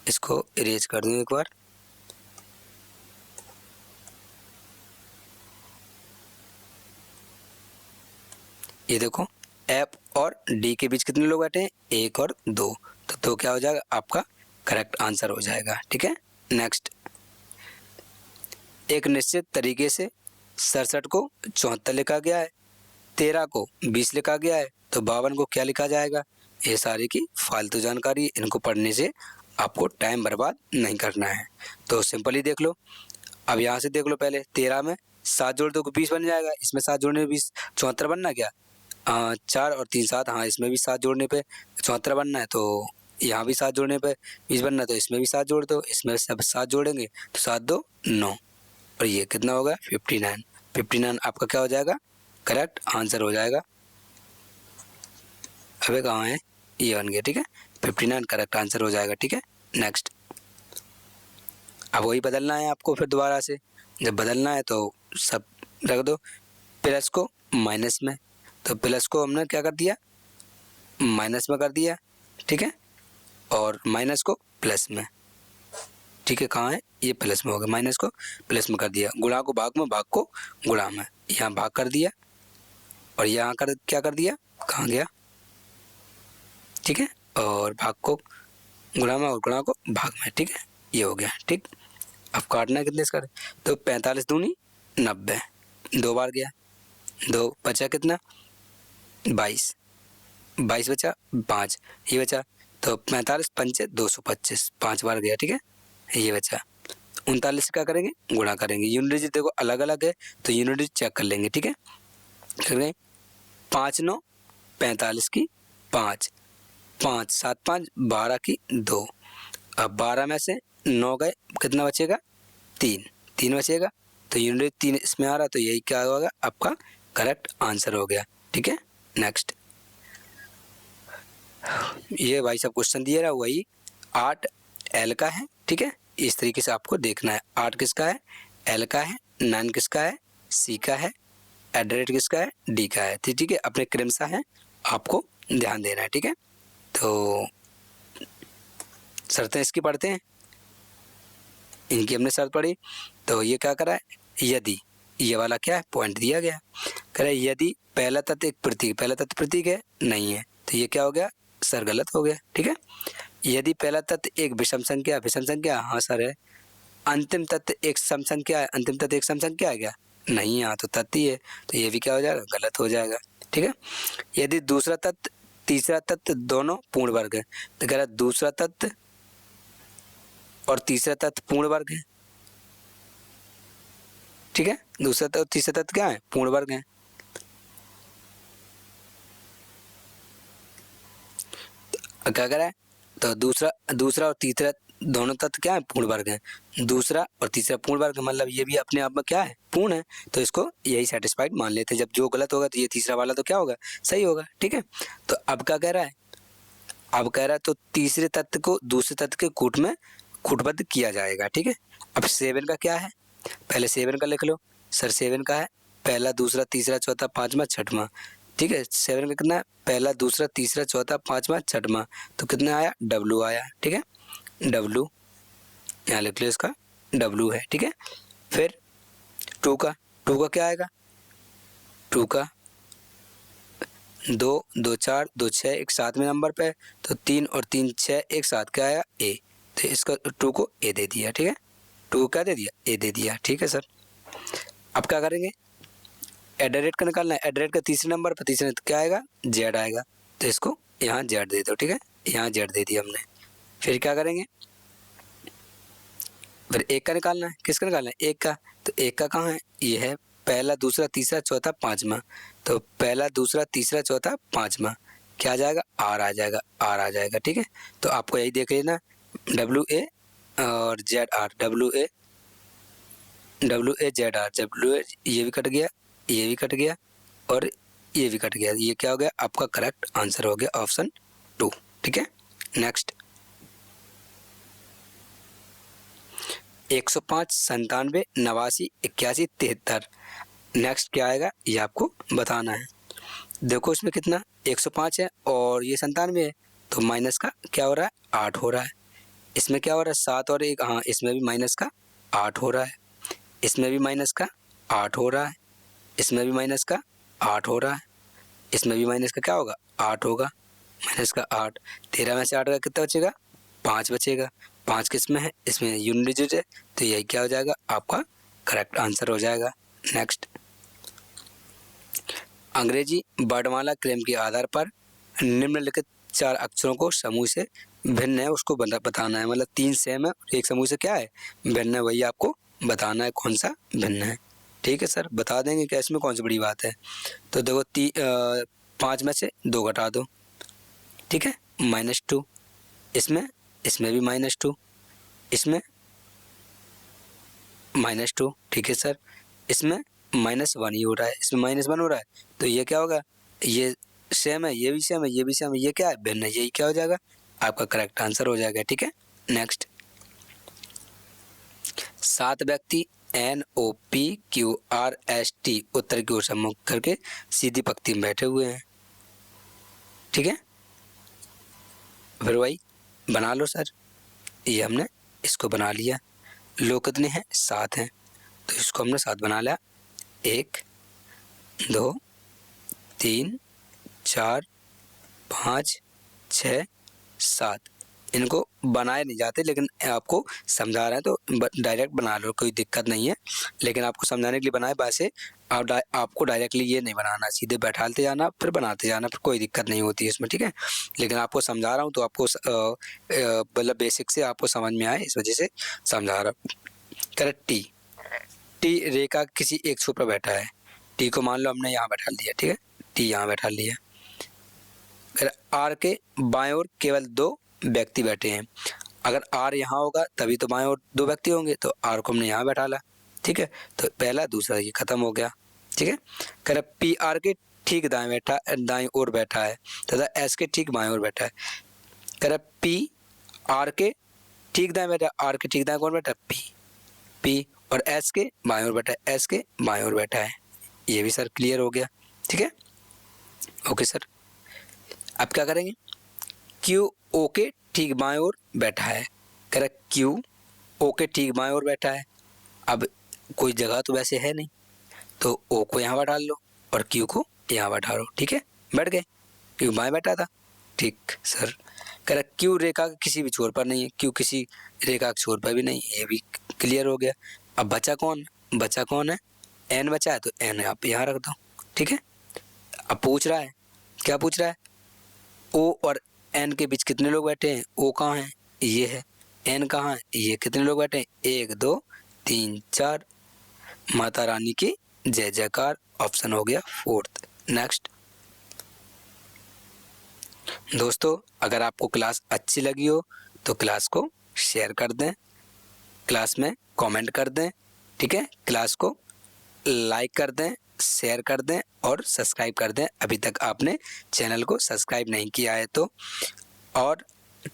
इसको इरेज कर दूं एक बार। ये देखो, एफ और डी के बीच कितने लोग बैठे हैं, 1 और 2, तो 2 क्या हो जाएगा आपका करेक्ट आंसर हो जाएगा। ठीक है, नेक्स्ट, एक निश्चित तरीके से 67 को 74 लिखा गया है, 13 को 20 लिखा गया है तो 52 को क्या लिखा जाएगा। ये सारी की फालतू जानकारी, इनको पढ़ने से आपको टाइम बर्बाद नहीं करना है। तो सिंपली देख लो। अब यहाँ से देख लो, पहले 13 में 7 जोड़ दो 20 बन जाएगा। इसमें 7 जोड़ने पे 20 74 बनना क्या, 4 और 3 7, हाँ इसमें भी 7 जोड़ने पे 74 बनना है। तो यहाँ भी 7 जोड़ने पे 20 बनना है, तो इसमें भी 7 जोड़ दो। इसमें सब 7 जोड़ेंगे तो 7 2 9, और ये कितना होगा 59। 59 आपका क्या हो जाएगा, करेक्ट आंसर हो जाएगा। अबे कहाँ है, ये बन गया, ठीक है 59 करेक्ट आंसर हो जाएगा, ठीक है। नेक्स्ट, अब वही बदलना है आपको फिर दोबारा से। जब बदलना है तो सब रख दो, प्लस को माइनस में, तो प्लस को हमने क्या कर दिया, माइनस में कर दिया, ठीक है, और माइनस को प्लस में, ठीक है। कहाँ है, ये प्लस में हो गया, माइनस को प्लस में कर दिया। गुणा को भाग में, भाग को गुणा में, यहाँ भाग कर दिया, और यहाँ कर क्या कर दिया, कहाँ गया, ठीक है, और भाग को गुणा में और गुणा को भाग में, ठीक है, ये हो गया, ठीक। अब काटना कितने से कर, तो 45 दूनी 90, 2 बार गया, 2 बचा कितना 22, 22 बचा 5, ये बचा, तो 45 पंचे 225, 5 बार गया, ठीक है, ये बचा। 39 क्या करेंगे, गुणा करेंगे। यूनिट डिजिट देखो अलग अलग है तो यूनिट डिजिट चेक कर लेंगे, ठीक है। करेंगे 5 9 45 की 5, 5 7 5 12 की 2। अब 12 में से 9 गए, कितना बचेगा 3, 3 बचेगा, तो यूनिट 3 इसमें आ रहा, तो यही क्या होगा आपका करेक्ट आंसर हो गया, ठीक है। नेक्स्ट, ये भाई सब क्वेश्चन दिया रहा, वही 8 एल का है, ठीक है। इस तरीके से आपको देखना है, 8 किसका है, एल का है, 9 किसका है, सी का है, एट किसका है, डी का है, ठीक है। अपने क्रमशः है आपको ध्यान देना है, ठीक है। तो शर्तें इसकी पढ़ते हैं, इनकी हमने शर्त पढ़ी। तो ये क्या करा है, यदि ये वाला क्या है, पॉइंट दिया गया, कह रहा है यदि पहला तत्व एक प्रतीक, पहला तत्व प्रतीक है नहीं है, तो ये क्या हो गया सर, गलत हो गया, ठीक है। यदि पहला तत्व एक विषम संख्या, विषम संख्या हाँ सर है। अंतिम तत्व एक सम संख्या है, अंतिम तत्व एक सम संख्या है क्या, नहीं है, हाँ तो तत्व ही है, तो ये भी क्या हो जाएगा, गलत हो जाएगा, ठीक है। यदि दूसरा तत्व तीसरा तत्व दोनों पूर्ण वर्ग है, तो कह रहा है दूसरा तत्व और तीसरा तत्व पूर्ण वर्ग है, ठीक है। दूसरा तत्व तीसरा तत्व क्या है, पूर्ण वर्ग है। क्या कह रहा है, तो दूसरा और तीसरा दोनों तत्व क्या है, पूर्ण वर्ग है। दूसरा और तीसरा पूर्ण वर्ग मतलब ये भी अपने आप में क्या है, पूर्ण है, तो इसको यही सेटिस्फाइड मान लेते हैं। जब जो गलत होगा तो ये तीसरा वाला तो क्या होगा, सही होगा, ठीक है। तो अब क्या कह रहा है, अब कह रहा है तो तीसरे तत्व को दूसरे तत्व के कूट में कूटबद्ध किया जाएगा, ठीक है। अब 7 का क्या है, पहले 7 का लिख लो सर। 7 का है पहला दूसरा तीसरा चौथा पांचवा छठवां, ठीक है। 7 का कितना है, पहला दूसरा तीसरा चौथा पांचवा छठवां, तो कितना आया, W आया, ठीक है। W यहाँ लिख लो, इसका W है, ठीक है। फिर 2 का क्या आएगा, 2 का 2 2 4 2 6 एक 7वें नंबर पे, तो 3 और 3 6 एक साथ क्या आया, A, तो इसका 2 को A दे दिया, ठीक है। 2 क्या दे दिया, A दे दिया, ठीक है सर। अब क्या करेंगे, एट का निकालना है। एट का तीसरे नंबर पर तीसरे क्या आएगा, Z आएगा, तो इसको यहाँ Z दे दो, ठीक है, यहाँ Z दे दिया हमने। फिर क्या करेंगे, फिर 1 का निकालना है। किसका निकालना है, 1 का, तो 1 का कहाँ है, ये है पहला दूसरा तीसरा चौथा पांचवा, तो पहला दूसरा तीसरा चौथा पांचवा क्या आ जाएगा, R आ जाएगा, R आ जाएगा, ठीक है। तो आपको यही देख लेना, WA और ZR, WA ZR, WA ये भी कट गया, ये भी कट गया और ये भी कट गया, ये क्या हो गया आपका करेक्ट आंसर हो गया ऑप्शन 2, ठीक है। नेक्स्ट, 105 97 89 81 73, नेक्स्ट क्या आएगा ये आपको बताना है। देखो इसमें कितना 105 है और ये 97 है, तो माइनस का क्या हो रहा है 8 हो रहा है। इसमें क्या हो रहा है 7 और 1, हाँ इसमें भी माइनस का 8 हो रहा है, इसमें भी माइनस का 8 हो रहा है, इसमें भी माइनस का 8 हो रहा है, इसमें भी माइनस का क्या होगा 8 होगा, माइनस का 8। 13 में से 8 का कितना बचेगा 5 बचेगा। 5 किस में है, इसमें यूनिट डिजिट है, तो यही क्या हो जाएगा आपका करेक्ट आंसर हो जाएगा। नेक्स्ट, अंग्रेजी वर्णमाला क्रम के आधार पर निम्नलिखित 4 अक्षरों को समूह से भिन्न है उसको बताना है। मतलब 3 सेम है, एक समूह से क्या है भिन्न है, वही आपको बताना है कौन सा भिन्न है। ठीक है सर, बता देंगे क्या, इसमें कौन सी बड़ी बात है। तो देखो 5 में से 2 घटा दो, ठीक है, -2। इसमें भी -2, इसमें -2, ठीक है सर। इसमें -1 ही हो रहा है, इसमें -1 हो रहा है, तो ये क्या होगा, ये सेम है, ये भी सेम है, ये भी सेम है, ये क्या है भिन्न है, यही क्या हो जाएगा आपका करेक्ट आंसर हो जाएगा। ठीक है, नेक्स्ट। 7 व्यक्ति NOPQRST उत्तर की ओर सम्मुख करके सीधी पंक्ति में बैठे हुए हैं। ठीक है, फिर वही बना लो सर, ये हमने इसको बना लिया। लोग कितने हैं, 7 हैं, तो इसको हमने 7 बना लिया। 1 2 3 4 5 6 7। इनको बनाए नहीं जाते, लेकिन आपको समझा रहे हैं तो डायरेक्ट बना लो, कोई दिक्कत नहीं है। लेकिन आपको समझाने के लिए बनाए, वैसे आपको डायरेक्टली ये नहीं बनाना, सीधे बैठाते जाना फिर बनाते जाना, फिर कोई दिक्कत नहीं होती है इसमें। ठीक है, लेकिन आपको समझा रहा हूँ तो आपको मतलब बेसिक से आपको समझ में आए, इस वजह से समझा रहा हूँ। करेक्ट। टी रेखा किसी एक छोर पर बैठा है। टी को मान लो हमने यहाँ बैठा लिया, ठीक है, टी यहाँ बैठा लिया। अगर आर के बाएं ओर केवल 2 व्यक्ति बैठे हैं, अगर आर यहाँ होगा तभी तो बाएं ओर 2 व्यक्ति होंगे, तो आर को हमने यहाँ बैठा ला। ठीक है, तो पहला दूसरा ये खत्म हो गया। ठीक है, कर पी आर के ठीक दाएं ओर बैठा है तथा एस के ठीक बाएं ओर बैठा है। कर पी आर के ठीक दाएं बैठा है, आर के ठीक दाएं कौन बैठा है, पी, और एस के बाएं ओर बैठा है, एस के बाएं ओर बैठा है। ये भी सर क्लियर हो गया। ठीक है, ओके सर। अब क्या करेंगे, क्यू ओ के ठीक बाएं ओर बैठा है। करेक्ट, क्यू ओ के ठीक बाएं ओर बैठा है। अब कोई जगह तो वैसे है नहीं, तो ओ को यहाँ बैठा लो और क्यू को यहाँ बैठा लो। ठीक है, बैठ गए, क्यू बाएं बैठा था। ठीक सर। करेक्ट, क्यू रेखा किसी भी छोर पर नहीं है, क्यू किसी रेखा के छोर पर भी नहीं, ये भी क्लियर हो गया। अब बचा कौन है, एन बचा है, तो एन आप यहाँ रख दो। ठीक है, अब पूछ रहा है, क्या पूछ रहा है, ओ और एन के बीच कितने लोग बैठे हैं। ओ कहाँ है, ये है, एन कहाँ है, ये, कितने लोग बैठे हैं, 1 2 3 4। माता रानी की जय जयकार, ऑप्शन हो गया 4th। नेक्स्ट। दोस्तों, अगर आपको क्लास अच्छी लगी हो तो क्लास को शेयर कर दें, क्लास में कमेंट कर दें। ठीक है, क्लास को लाइक कर दें, शेयर कर दें और सब्सक्राइब कर दें, अभी तक आपने चैनल को सब्सक्राइब नहीं किया है तो। और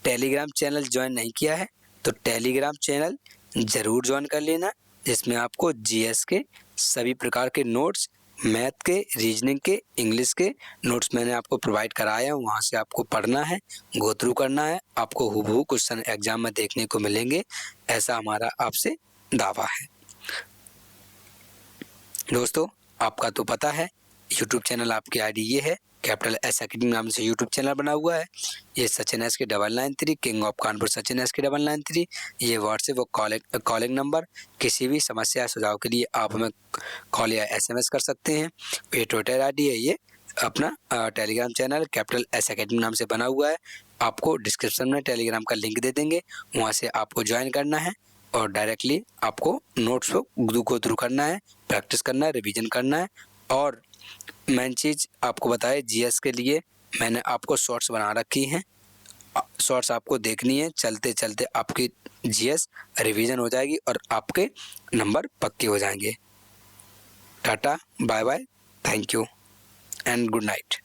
टेलीग्राम चैनल ज्वाइन नहीं किया है तो टेलीग्राम चैनल ज़रूर ज्वाइन कर लेना, जिसमें आपको जीएस के सभी प्रकार के नोट्स, मैथ के, रीजनिंग के, इंग्लिश के नोट्स मैंने आपको प्रोवाइड कराया हूँ। वहाँ से आपको पढ़ना है, गो थ्रू करना है, आपको हूबहू क्वेश्चन एग्जाम में देखने को मिलेंगे, ऐसा हमारा आपसे दावा है। दोस्तों, आपका तो पता है यूट्यूब चैनल आपकी आईडी ये है, कैपिटल एस एकेडमी नाम से यूट्यूब चैनल बना हुआ है। ये सचिन एस के 993, king of Kanpur Sachin S के 993, ये व्हाट्सएप और कॉलिंग नंबर। किसी भी समस्या सुझाव के लिए आप हमें कॉल या SMS कर सकते हैं। ये ट्विटर आईडी है, ये अपना Telegram channel capital S academy नाम से बना हुआ है। आपको डिस्क्रिप्शन में टेलीग्राम का लिंक दे देंगे, वहाँ से आपको ज्वाइन करना है और डायरेक्टली आपको नोट्स को गो थ्रू करना है, प्रैक्टिस करना है, रिवीजन करना है। और मेन चीज़ आपको बताए, जीएस के लिए मैंने आपको शॉर्ट्स बना रखी हैं, शॉर्ट्स आपको देखनी है, चलते चलते आपकी जीएस रिवीजन हो जाएगी और आपके नंबर पक्के हो जाएंगे। Tata, bye bye, thank you and good night.